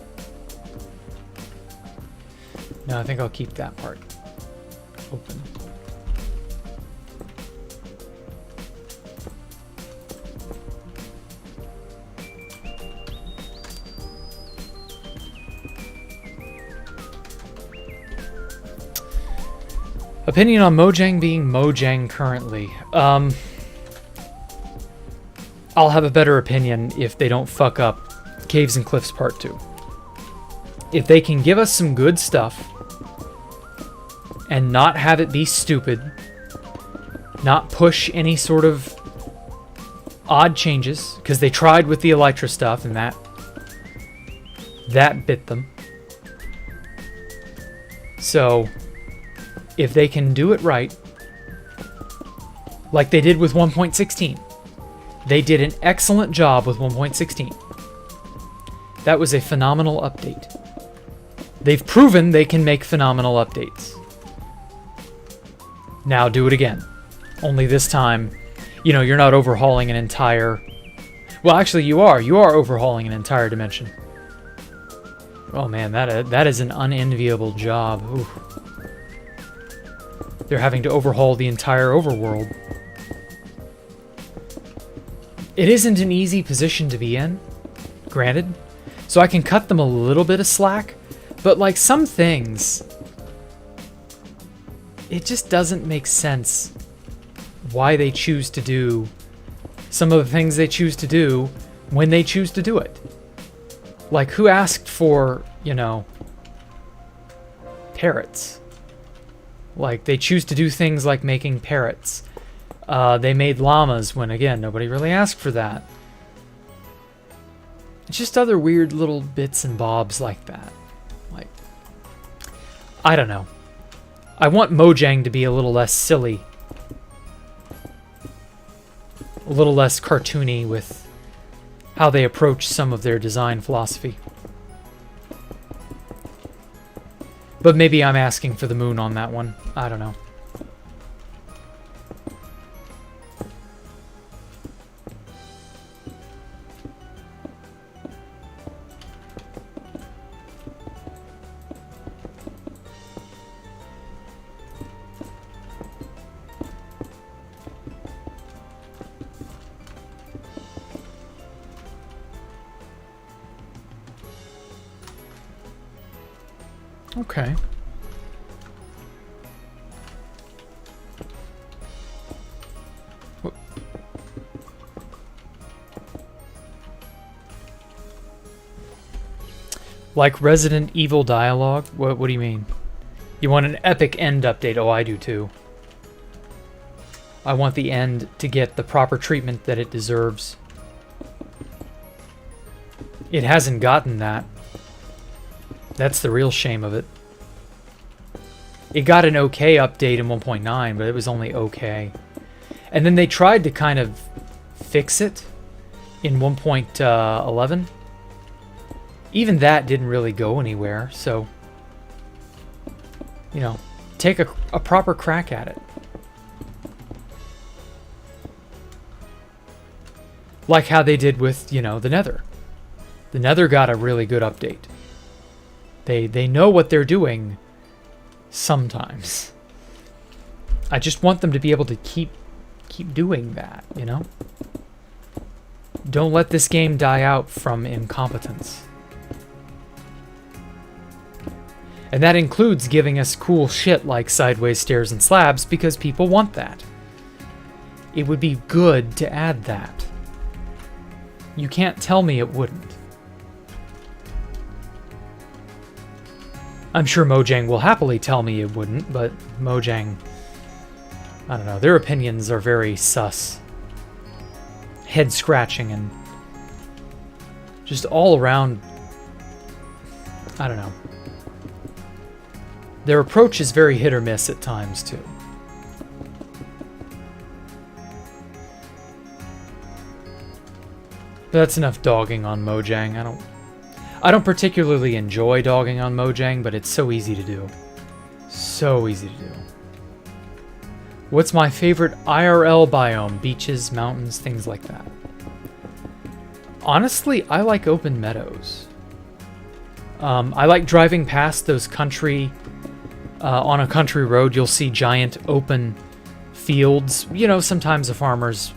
No, I think I'll keep that part open. Opinion on Mojang being Mojang currently. I'll have a better opinion if they don't fuck up Caves and Cliffs Part 2. If they can give us some good stuff and not have it be stupid, not push any sort of odd changes, because they tried with the Elytra stuff and that bit them. So if they can do it right, like they did with 1.16, they did an excellent job with 1.16. That was a phenomenal update. They've proven they can make phenomenal updates. Now do it again. Only this time, you know, you're not overhauling an entire... Well, actually you are. You are overhauling an entire dimension. Oh man, that is an unenviable job. Ooh. They're having to overhaul the entire overworld. It isn't an easy position to be in, granted, so I can cut them a little bit of slack, but like some things, it just doesn't make sense why they choose to do some of the things they choose to do when they choose to do it. Like, who asked for, you know, parrots? Like, they choose to do things like making parrots. They made llamas when, again, nobody really asked for that. It's just other weird little bits and bobs like that. Like, I don't know. I want Mojang to be a little less silly. A little less cartoony with how they approach some of their design philosophy. But maybe I'm asking for the moon on that one. I don't know. Okay. Like Resident Evil dialogue? What do you mean? You want an epic end update? Oh, I do too. I want the end to get the proper treatment that it deserves. It hasn't gotten that. That's the real shame of it. It got an okay update in 1.9, but it was only okay. And then they tried to kind of fix it in 1.11. Even that didn't really go anywhere, so... You know, take a proper crack at it. Like how they did with, you know, the Nether. The Nether got a really good update. They know what they're doing sometimes. I just want them to be able to keep doing that, you know? Don't let this game die out from incompetence. And that includes giving us cool shit like sideways stairs and slabs because people want that. It would be good to add that. You can't tell me it wouldn't. I'm sure Mojang will happily tell me it wouldn't, but Mojang, I don't know, their opinions are very sus. Head scratching and just all around, I don't know. Their approach is very hit or miss at times too. But that's enough dogging on Mojang. I don't particularly enjoy dogging on Mojang, but it's so easy to do. So easy to do. What's my favorite IRL biome? Beaches, mountains, things like that. Honestly, I like open meadows. I like driving past those country... on a country road, you'll see giant open fields. You know, sometimes the farmers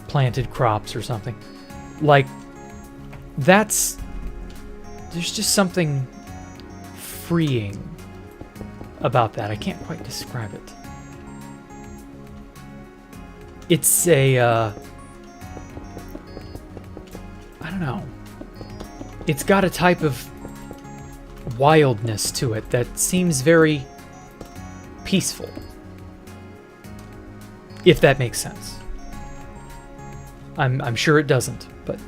planted crops or something. Like, that's... There's just something freeing about that. I can't quite describe it. It's a... I don't know. It's got a type of wildness to it that seems very peaceful. If that makes sense. I'm sure it doesn't, but...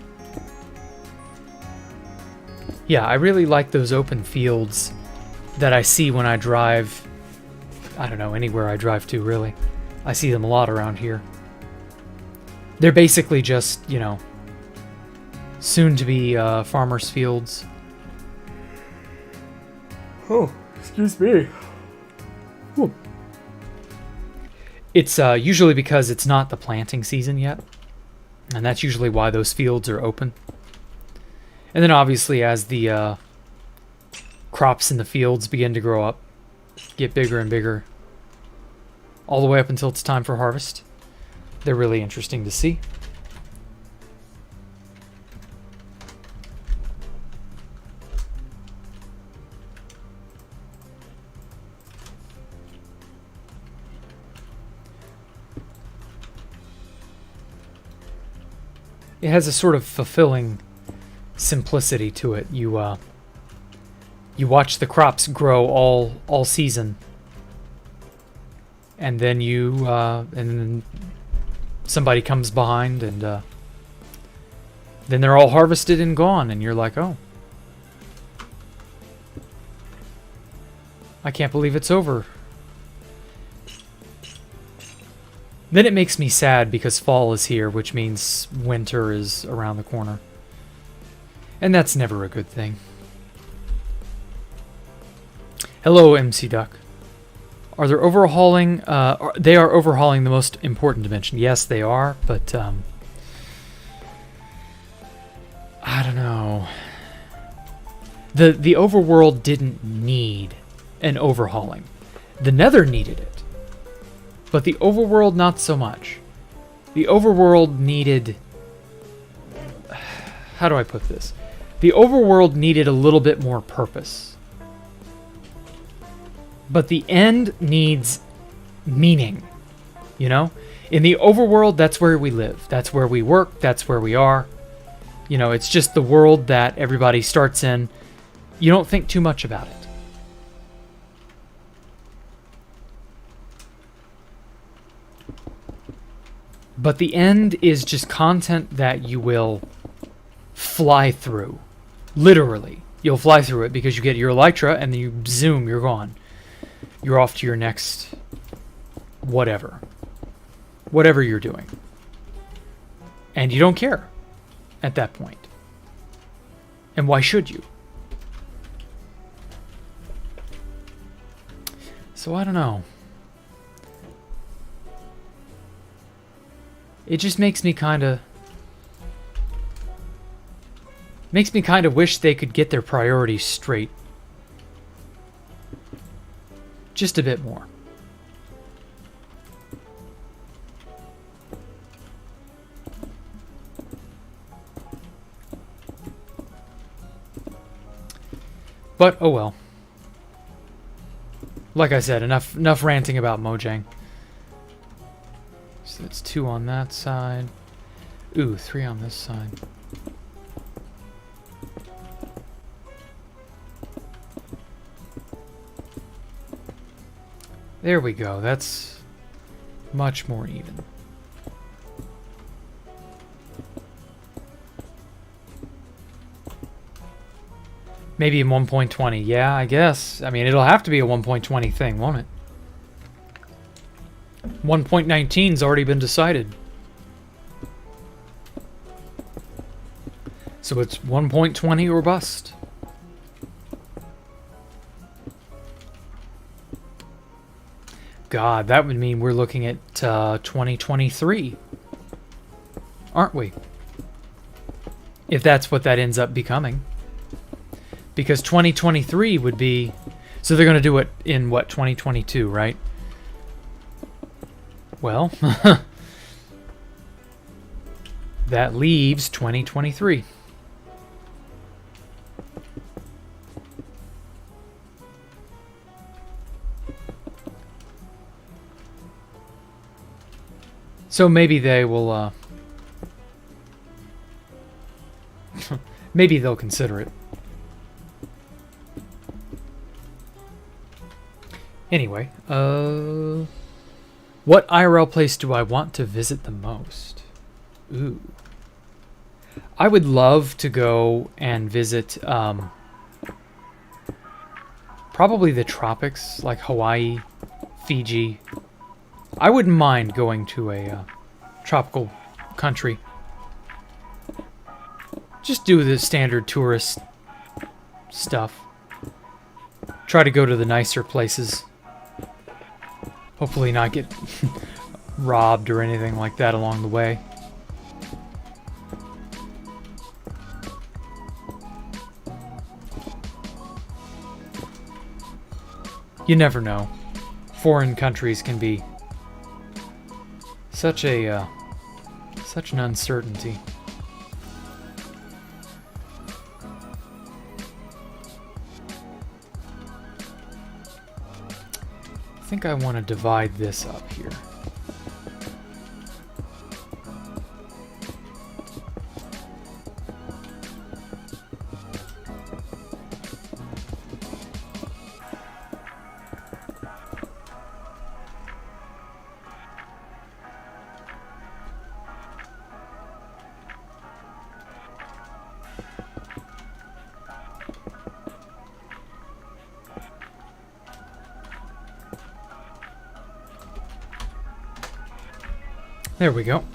Yeah, I really like those open fields that I see when I drive... I don't know, anywhere I drive to, really. I see them a lot around here. They're basically just, you know, soon-to-be farmers' fields. Oh, excuse me. Ooh. It's usually because it's not the planting season yet. And that's usually why those fields are open. And then obviously as the crops in the fields begin to grow up, get bigger and bigger, all the way up until it's time for harvest, they're really interesting to see. It has a sort of fulfilling simplicity to it. You watch the crops grow all season, and then and then somebody comes behind, and then they're all harvested and gone, and you're like, oh, I can't believe it's over. Then it makes me sad because fall is here, which means winter is around the corner. And that's never a good thing. Hello, MC Duck. Are they overhauling? They are overhauling the most important dimension. Yes, they are, but I don't know. The overworld didn't need an overhauling. The Nether needed it. But the overworld, not so much. The overworld needed... How do I put this? The overworld needed a little bit more purpose. But the end needs meaning. You know? In the overworld, that's where we live. That's where we work. That's where we are. You know, it's just the world that everybody starts in. You don't think too much about it. But the end is just content that you will fly through. Literally. You'll fly through it because you get your Elytra and then you zoom, you're gone. You're off to your next whatever. Whatever you're doing. And you don't care at that point. And why should you? So I don't know. It just makes me kind of wish they could get their priorities straight. Just a bit more. But oh well. Like I said, enough ranting about Mojang. So that's 2 on that side. Ooh, 3 on this side. There we go. That's much more even. Maybe in 1.20. Yeah, I guess. I mean, it'll have to be a 1.20 thing, won't it? 1.19's already been decided. So it's 1.20 or bust. God, that would mean we're looking at 2023. Aren't we? If that's what that ends up becoming. Because 2023 would be... So they're going to do it in, what, 2022, right? Well, that leaves 2023. So maybe they will, maybe they'll consider it. Anyway, what IRL place do I want to visit the most? Ooh. I would love to go and visit, probably the tropics, like Hawaii, Fiji. I wouldn't mind going to a tropical country. Just do the standard tourist stuff. Try to go to the nicer places. Hopefully not get robbed or anything like that along the way. You never know. Foreign countries can be such an uncertainty. I think I want to divide this up here. There we go.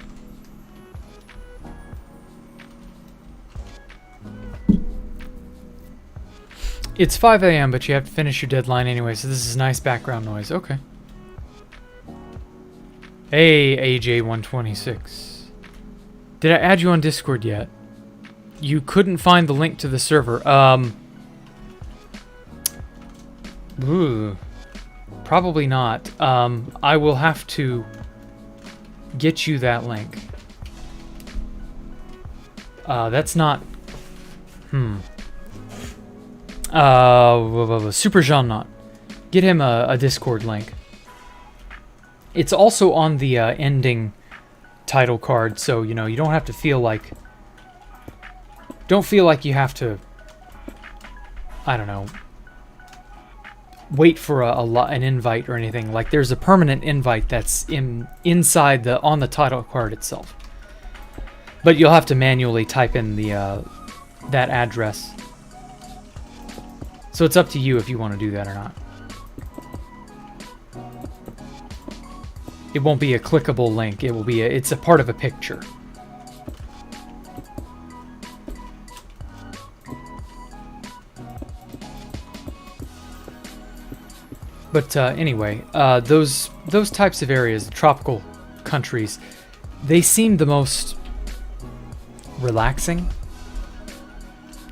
It's 5 a.m., but you have to finish your deadline anyway, so this is nice background noise. Okay. Hey, AJ126. Did I add you on Discord yet? You couldn't find the link to the server. Ooh, probably not. I will have to get you that link. That's not... Super Jean Not. Get him a Discord link. It's also on the ending title card, so, you know, you don't have to feel like... Don't feel like you have to... I don't know... wait for an invite or anything. Like, there's a permanent invite that's inside on the title card itself. But you'll have to manually type in that address. So it's up to you if you want to do that or not. It won't be a clickable link. It will be it's a part of a picture. But anyway, those types of areas, the tropical countries, they seem the most relaxing.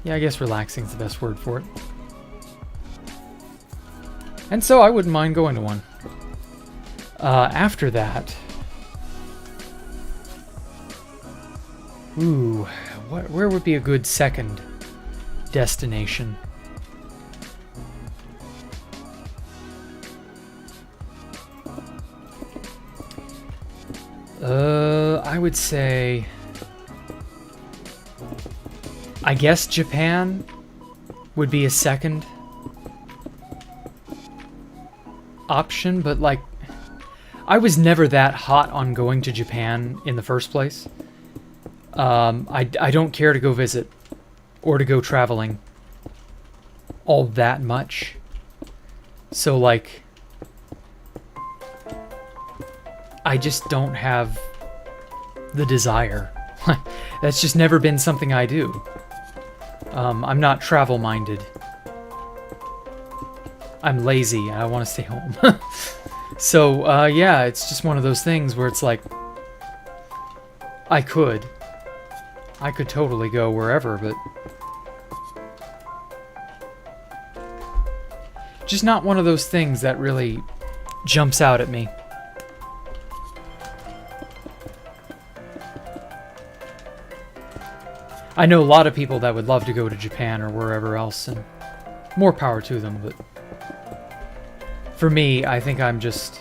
Yeah, I guess relaxing is the best word for it. And so I wouldn't mind going to one. After that... Ooh, where would be a good second destination? I would say... I guess Japan would be a second option, but like... I was never that hot on going to Japan in the first place. I don't care to go visit or to go traveling all that much. So like... I just don't have the desire. That's just never been something I do. I'm not travel-minded. I'm lazy and I want to stay home. So, yeah, it's just one of those things where it's like, I could, I could totally go wherever, but just not one of those things that really jumps out at me. I know a lot of people that would love to go to Japan or wherever else, and more power to them, but for me, I think I'm just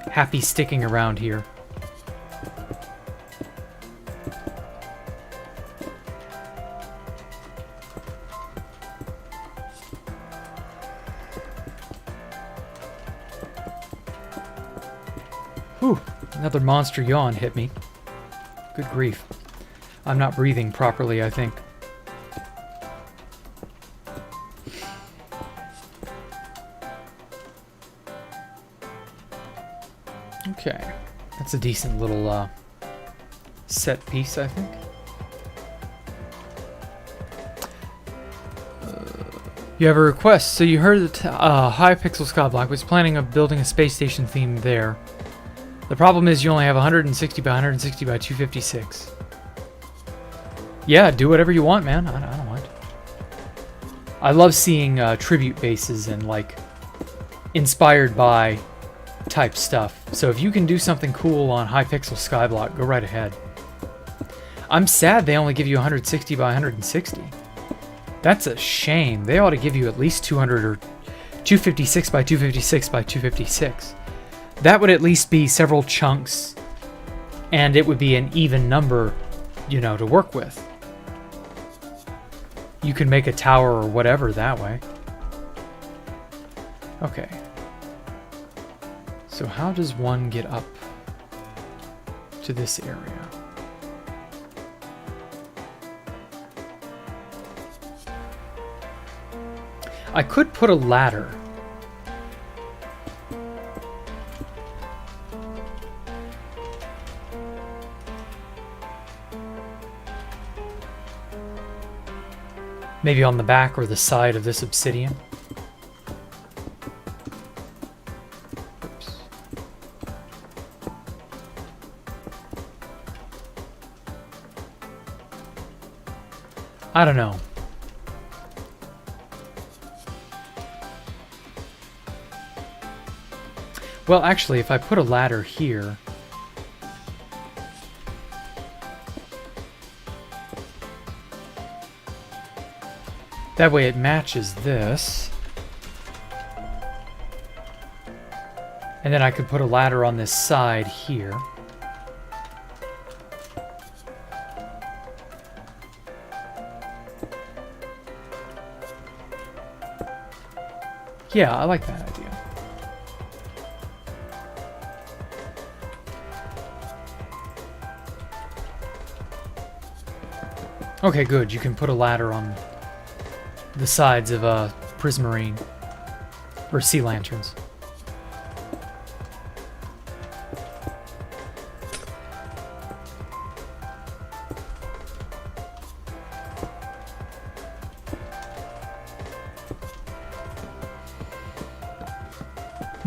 happy sticking around here. Whew, another monster yawn hit me. Good grief. I'm not breathing properly, I think. Okay, that's a decent little set piece, I think. You have a request. So you heard that Hypixel Skyblock was planning on building a space station theme there. The problem is you only have 160 by 160 by 256. Yeah, do whatever you want, man. I don't mind. I love seeing tribute bases and like inspired by type stuff. So if you can do something cool on Hypixel Skyblock, go right ahead. I'm sad they only give you 160 by 160. That's a shame. They ought to give you at least 200 or 256 by 256 by 256. That would at least be several chunks, and it would be an even number, you know, to work with. You can make a tower or whatever that way. Okay. So how does one get up to this area? I could put a ladder. Maybe on the back or the side of this obsidian. Oops. I don't know. Well, actually, if I put a ladder here, that way it matches this. And then I could put a ladder on this side here. Yeah, I like that idea. Okay, good. You can put a ladder on the sides of a prismarine or sea lanterns.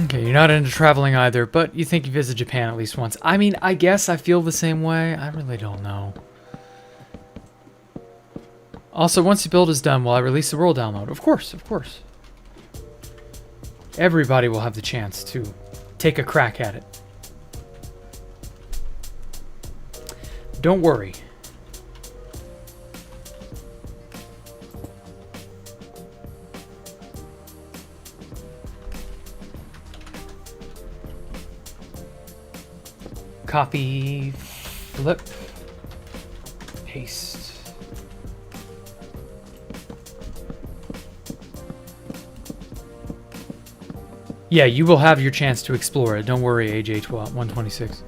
Okay, you're not into traveling either, but you think you visit Japan at least once. I mean, I guess I feel the same way. I really don't know. Also, once the build is done, will I release the world download? Of course, of course. Everybody will have the chance to take a crack at it. Don't worry. Copy, flip, paste. Yeah, you will have your chance to explore it. Don't worry, AJ126.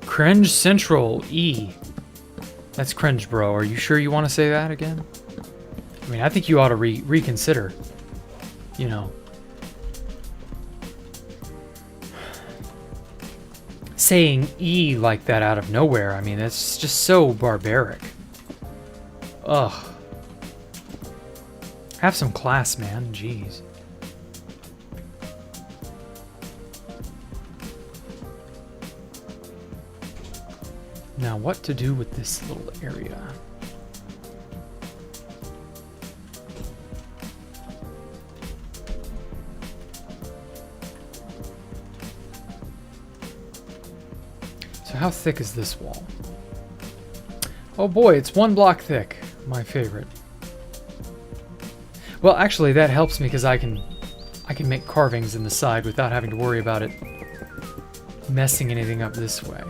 Cringe Central E. That's cringe, bro. Are you sure you want to say that again? I mean, I think you ought to reconsider. You know. Saying E like that out of nowhere, I mean, that's just so barbaric. Ugh. Have some class, man. Jeez. Now, what to do with this little area? So how thick is this wall? Oh boy, it's 1 block thick. My favorite. Well, actually, that helps me because I can make carvings in the side without having to worry about it messing anything up this way.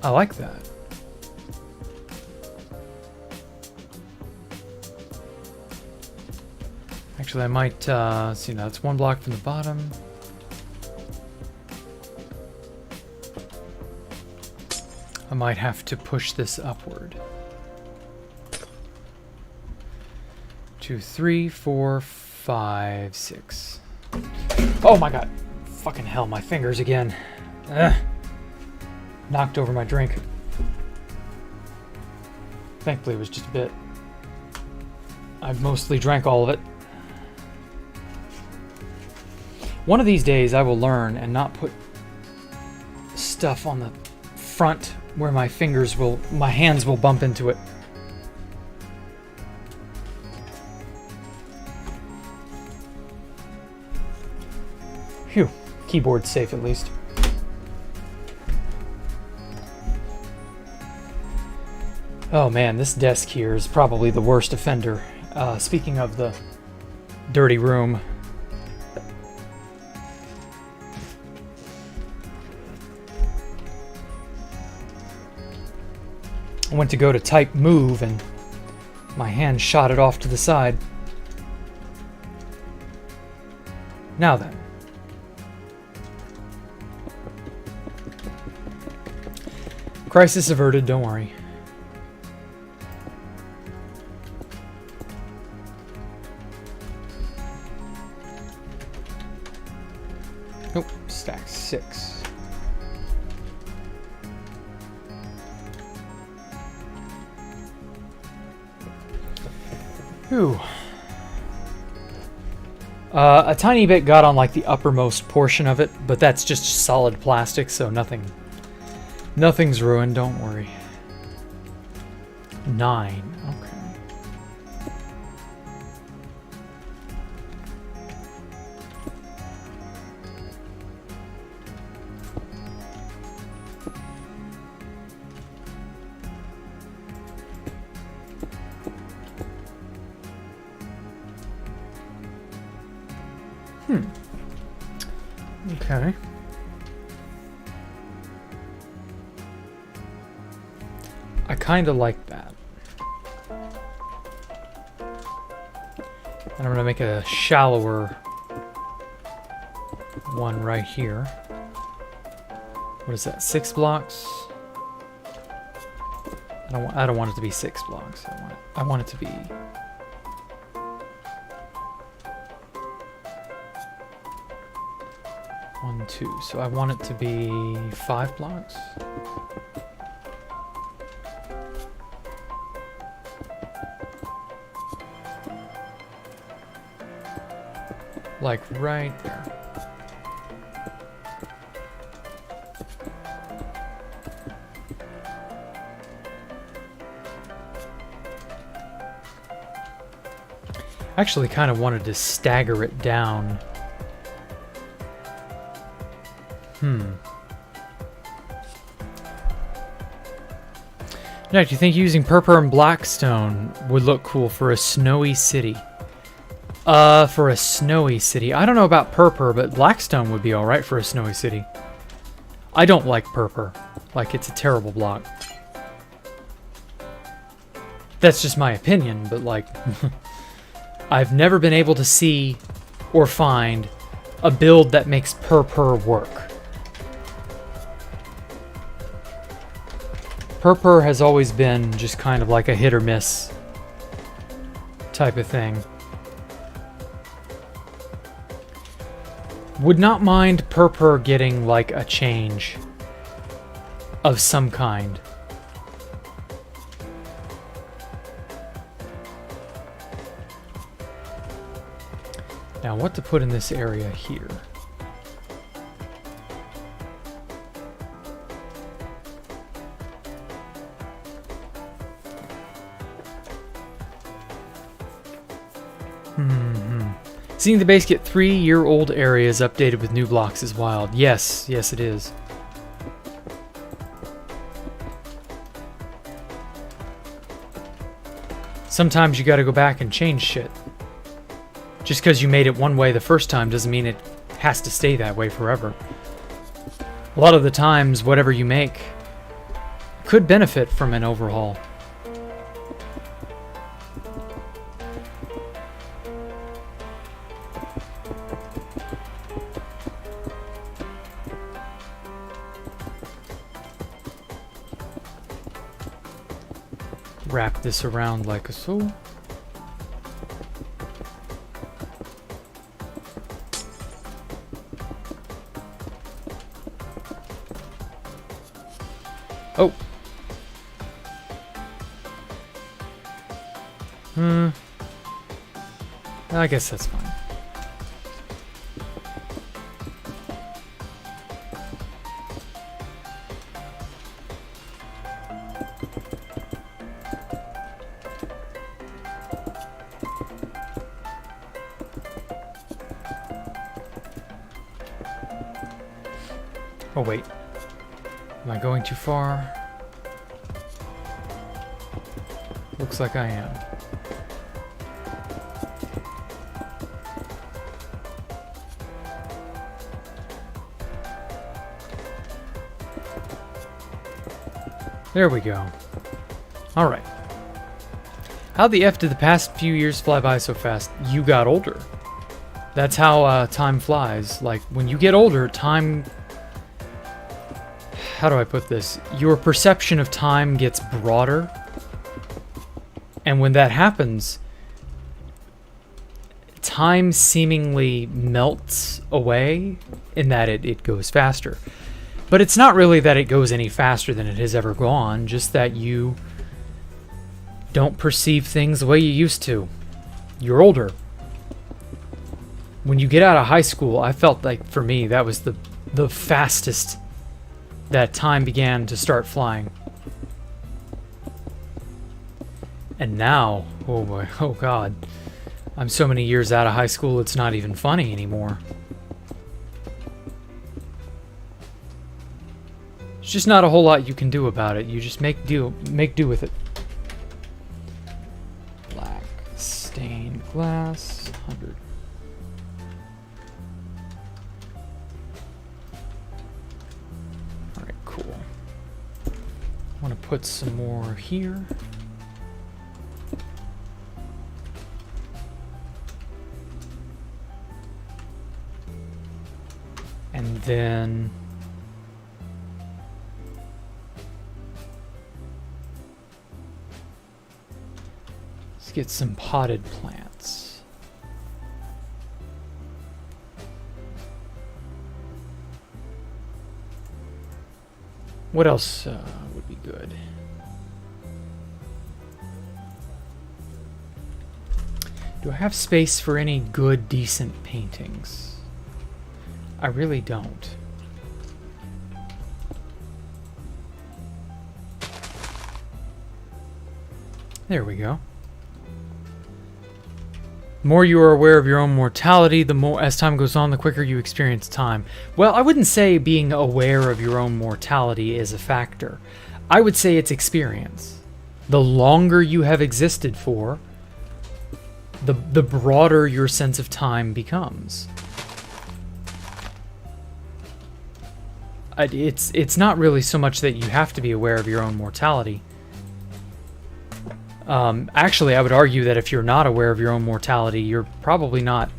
I like that. Actually, I might, see, now it's 1 block from the bottom. I might have to push this upward. 2, 3, 4, 5, 6. Oh my god. Fucking hell, my fingers again. Ugh. Knocked over my drink. Thankfully, it was just a bit. I mostly drank all of it. One of these days, I will learn and not put stuff on the front where my hands will bump into it. Phew. Keyboard's safe at least. Oh man, this desk here is probably the worst offender. Speaking of the dirty room. I went to go to type move and my hand shot it off to the side. Now then. Crisis averted, don't worry. Nope, stack 6. Whew. A tiny bit got on like the uppermost portion of it, but that's just solid plastic, so nothing's ruined, don't worry. 9, okay. Okay. I kind of like that. And I'm going to make a shallower one right here. What is that? 6 blocks? I don't want it to be 6 blocks. I want it to be 1, 2. So I want it to be 5 blocks. Like right there. I actually kind of wanted to stagger it down. Now, do you think using purple and blackstone would look cool for a snowy city? For a snowy city. I don't know about purple, but blackstone would be alright for a snowy city. I don't like purple. Like, it's a terrible block. That's just my opinion, but like... I've never been able to see or find a build that makes purple work. Purple has always been just kind of like a hit or miss type of thing. Would not mind purple getting like a change of some kind. Now, what to put in this area here? Seeing the base get 3-year-old areas updated with new blocks is wild. Yes, yes it is. Sometimes you gotta go back and change shit. Just because you made it one way the first time doesn't mean it has to stay that way forever. A lot of the times, whatever you make could benefit from an overhaul. Wrap this around like so. Oh. I guess that's fine. Oh, wait. Am I going too far? Looks like I am. There we go. Alright. How the F did the past few years fly by so fast? You got older. That's how time flies. Like, when you get older, time... How do I put this? Your perception of time gets broader. And when that happens, time seemingly melts away in that it goes faster. But it's not really that it goes any faster than it has ever gone, just that you don't perceive things the way you used to. You're older. When you get out of high school, I felt like, for me, that was the fastest that time began to start flying. And now, oh boy, oh god, I'm so many years out of high school, it's not even funny anymore. There's just not a whole lot you can do about it. You just make do with it. Black stained glass, 100. All right, cool. I want to put some more here. And then let's get some potted plants. What else would be good? Do I have space for any good, decent paintings? I really don't. There we go. The more you are aware of your own mortality, the more, as time goes on, the quicker you experience time. Well, I wouldn't say being aware of your own mortality is a factor. I would say it's experience. The longer you have existed for, the broader your sense of time becomes. It's not really so much that you have to be aware of your own mortality. Actually, I would argue that if you're not aware of your own mortality, you're probably not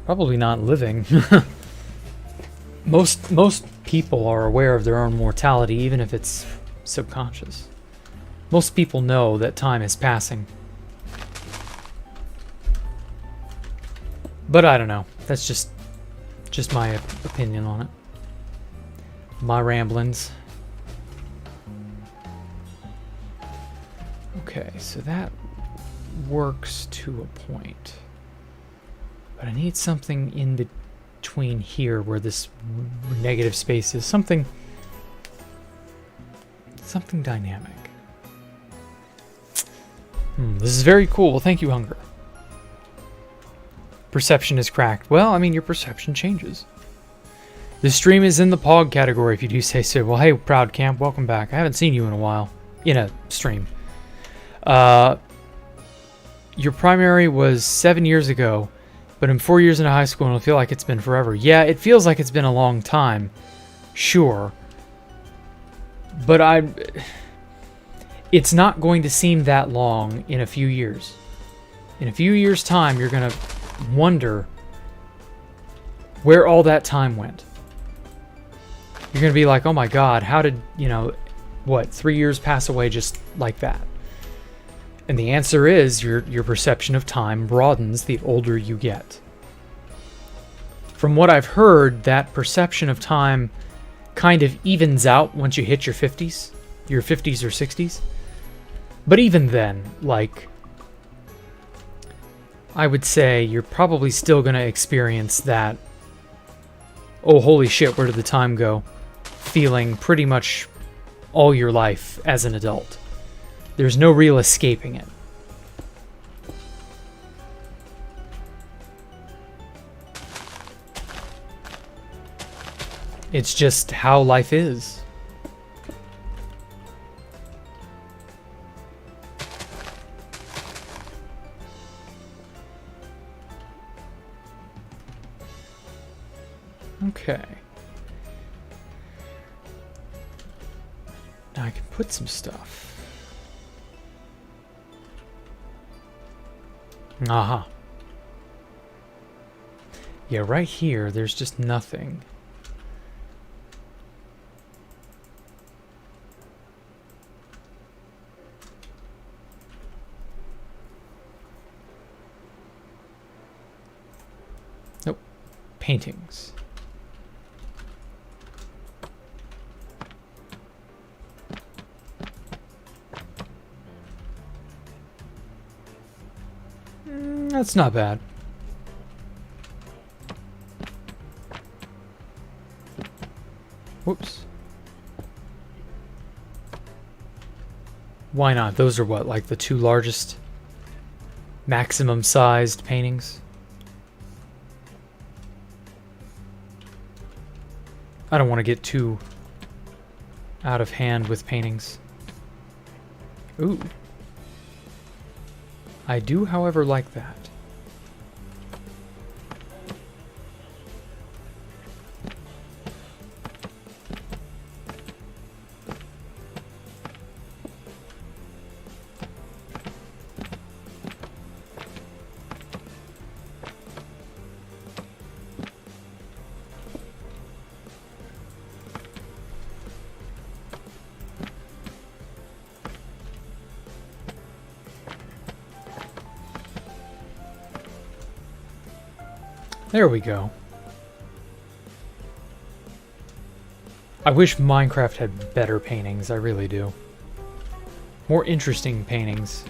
living. Most people are aware of their own mortality, even if it's subconscious. Most people know that time is passing. But I don't know. That's just my opinion on it. My ramblings. Okay, so that works to a point. But I need something in between here where this negative space is. Something dynamic. This is very cool. Well, thank you, Hunger. Perception is cracked. Well, I mean, your perception changes. The stream is in the POG category, if you do say so. Well, hey, Proud Camp, welcome back. I haven't seen you in a while. In a stream. Your primary was 7 years ago, but I'm 4 years into high school and it'll feel like it's been forever. Yeah, it feels like it's been a long time. Sure. But it's not going to seem that long in a few years. In a few years' time, you're going to wonder where all that time went. You're going to be like, oh my God, how did, 3 years pass away just like that? And the answer is your perception of time broadens the older you get. From what I've heard, that perception of time kind of evens out once you hit your 50s or 60s. But even then, I would say you're probably still going to experience that, oh, holy shit, where did the time go? Feeling pretty much all your life as an adult. There's no real escaping it. It's just how life is. Okay. Now I can put some stuff. Aha. Yeah, right here, there's just nothing. Nope. Paintings. That's not bad. Whoops. Why not? Those are what, like the two largest maximum sized paintings? I don't want to get too out of hand with paintings. Ooh. I do, however, like that. There we go. I wish Minecraft had better paintings, I really do. More interesting paintings.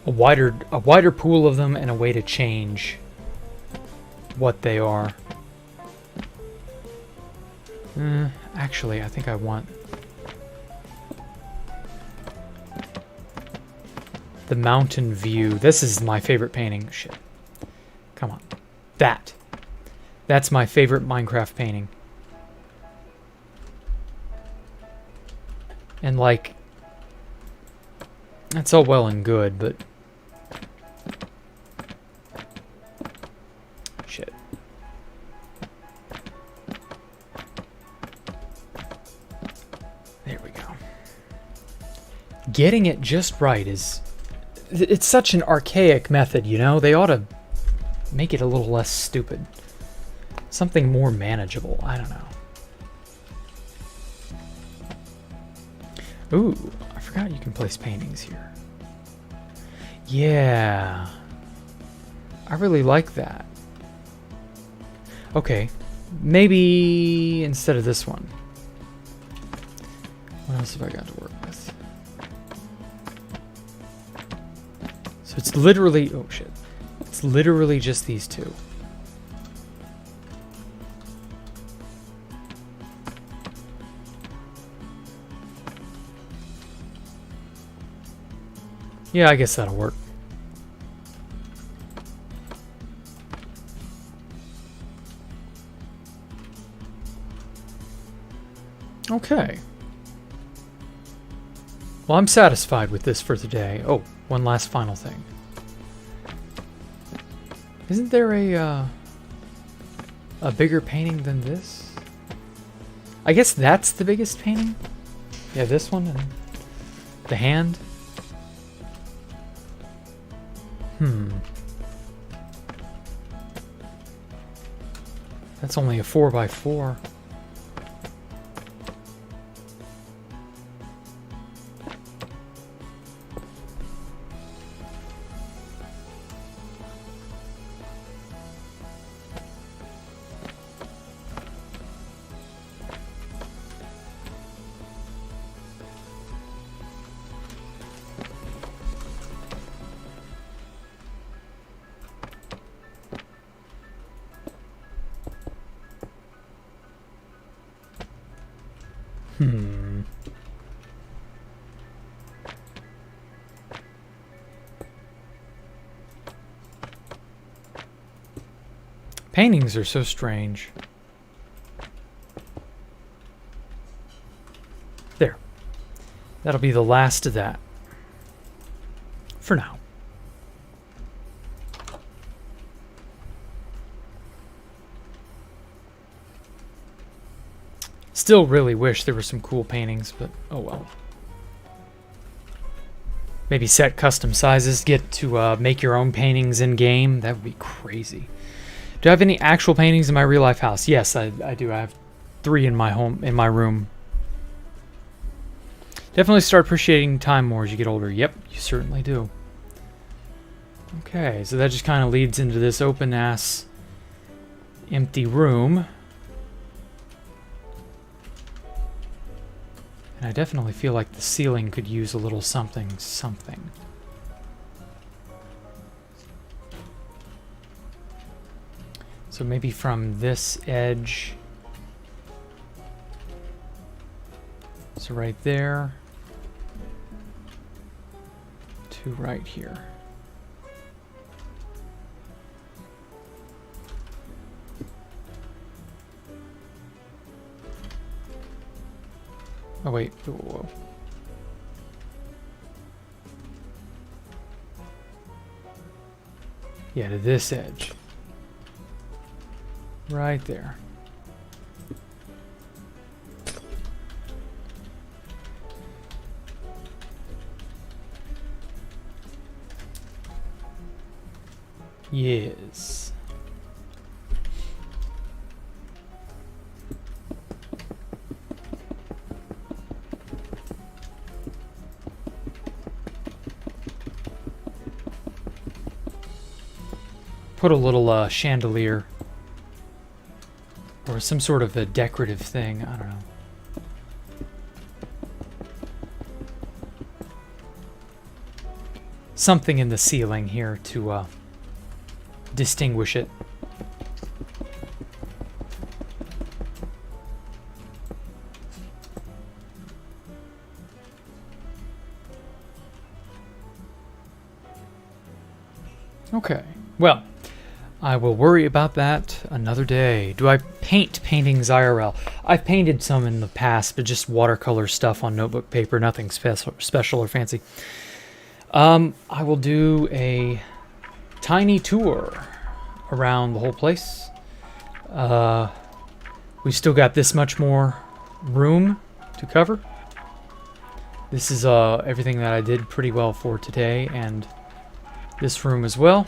A wider pool of them and a way to change what they are. Actually, I think I want The mountain view. This is my favorite painting. Shit. Come on. That's my favorite Minecraft painting. And like, that's all well and good, but shit. There we go. Getting it just right is, it's such an archaic method, you know? They ought to make it a little less stupid. Something more manageable. I don't know. Ooh, I forgot you can place paintings here. Yeah. I really like that. Okay. Maybe instead of this one. What else have I got to work with? So it's literally... Oh, shit. It's literally just these two. Yeah, I guess that'll work. Okay. Well, I'm satisfied with this for today. Oh, one last final thing. Isn't there a bigger painting than this? I guess that's the biggest painting? Yeah, this one and the hand. That's only a 4x4. Paintings are so strange. There. That'll be the last of that. For now. Still really wish there were some cool paintings, but oh well. Maybe set custom sizes, get to make your own paintings in game. That would be crazy. Do I have any actual paintings in my real life house? Yes, I do. I have 3 in my room. Definitely start appreciating time more as you get older. Yep, you certainly do. Okay, so that just kind of leads into this open-ass empty room. And I definitely feel like the ceiling could use a little something. So maybe from this edge, so right there, to right here. Oh wait, whoa. Yeah, to this edge. Right there. Yes. Put a little chandelier or some sort of a decorative thing. I don't know. Something in the ceiling here to distinguish it. Okay. Well, I will worry about that another day. Do I paint paintings IRL? I've painted some in the past, but just watercolor stuff on notebook paper, nothing special or fancy. I will do a tiny tour around the whole place. We've still got this much more room to cover. This is everything that I did pretty well for today, and this room as well.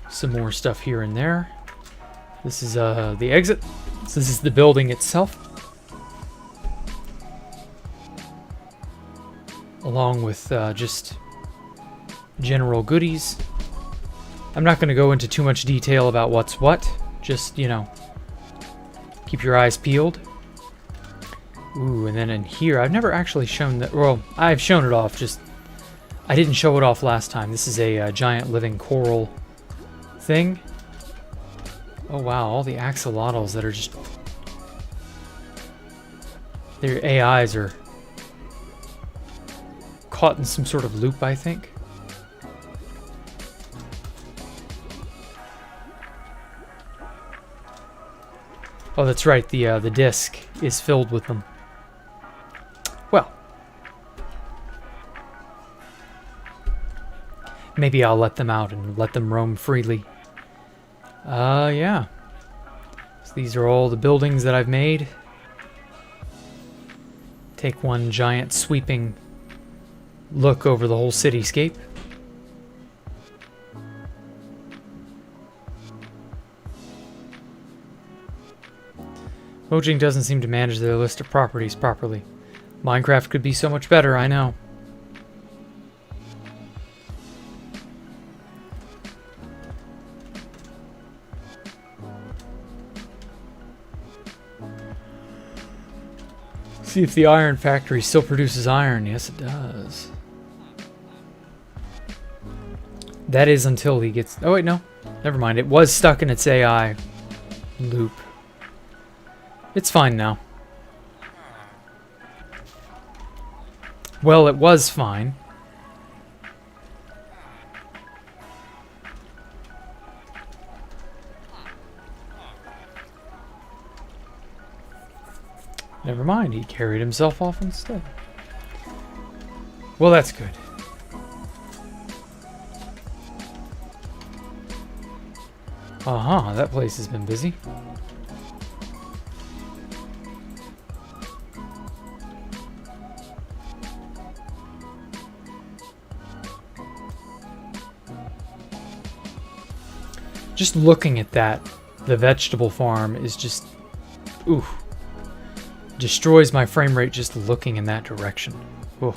Some more stuff here and there. This is the exit. So this is the building itself, along with just general goodies. I'm not going to go into too much detail about what's what. Just, you know, keep your eyes peeled. Ooh, and then in here, I've never actually shown that. Well, I've shown it off, just I didn't show it off last time. This is a giant living coral thing. Oh wow, all the axolotls that are just... Their AIs are caught in some sort of loop, I think. Oh, that's right, the disc is filled with them. Well, maybe I'll let them out and let them roam freely. Yeah. So these are all the buildings that I've made. Take one giant sweeping look over the whole cityscape. Mojang doesn't seem to manage their list of properties properly. Minecraft could be so much better, I know. See if the iron factory still produces iron. Yes, it does. That is until he gets... Oh, wait, no. Never mind. It was stuck in its AI loop. It's fine now. Well, it was fine. Never mind, he carried himself off instead. Well, that's good. Uh-huh, that place has been busy. Just looking at that, the vegetable farm is just... Ooh. Destroys my frame rate just looking in that direction. Ooh.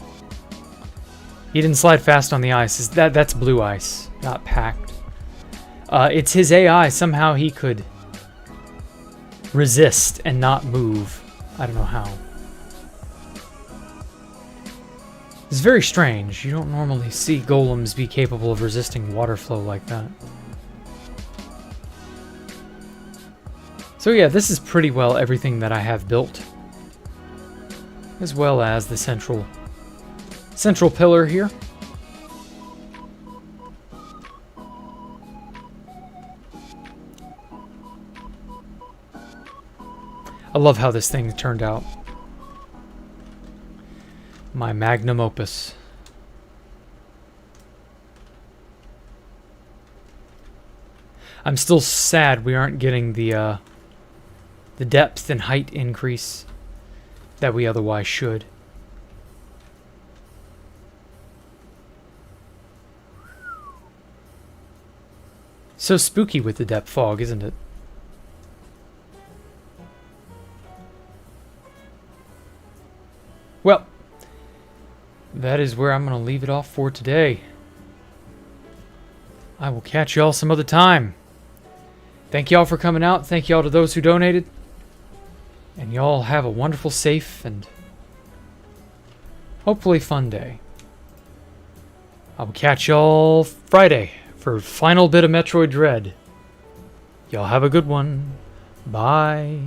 He didn't slide fast on the ice. That's blue ice, not packed. It's his AI. Somehow he could resist and not move. I don't know how. It's very strange. You don't normally see golems be capable of resisting water flow like that. So yeah, this is pretty well everything that I have built, as well as the central pillar here. I love how this thing turned out. My magnum opus. I'm still sad we aren't getting the depth and height increase that we otherwise should. So spooky with the depth fog, isn't it? Well, that is where I'm going to leave it off for today. I will catch y'all some other time. Thank y'all for coming out. Thank y'all to those who donated. And y'all have a wonderful, safe, and hopefully fun day. I will catch y'all Friday for final bit of Metroid Dread. Y'all have a good one. Bye.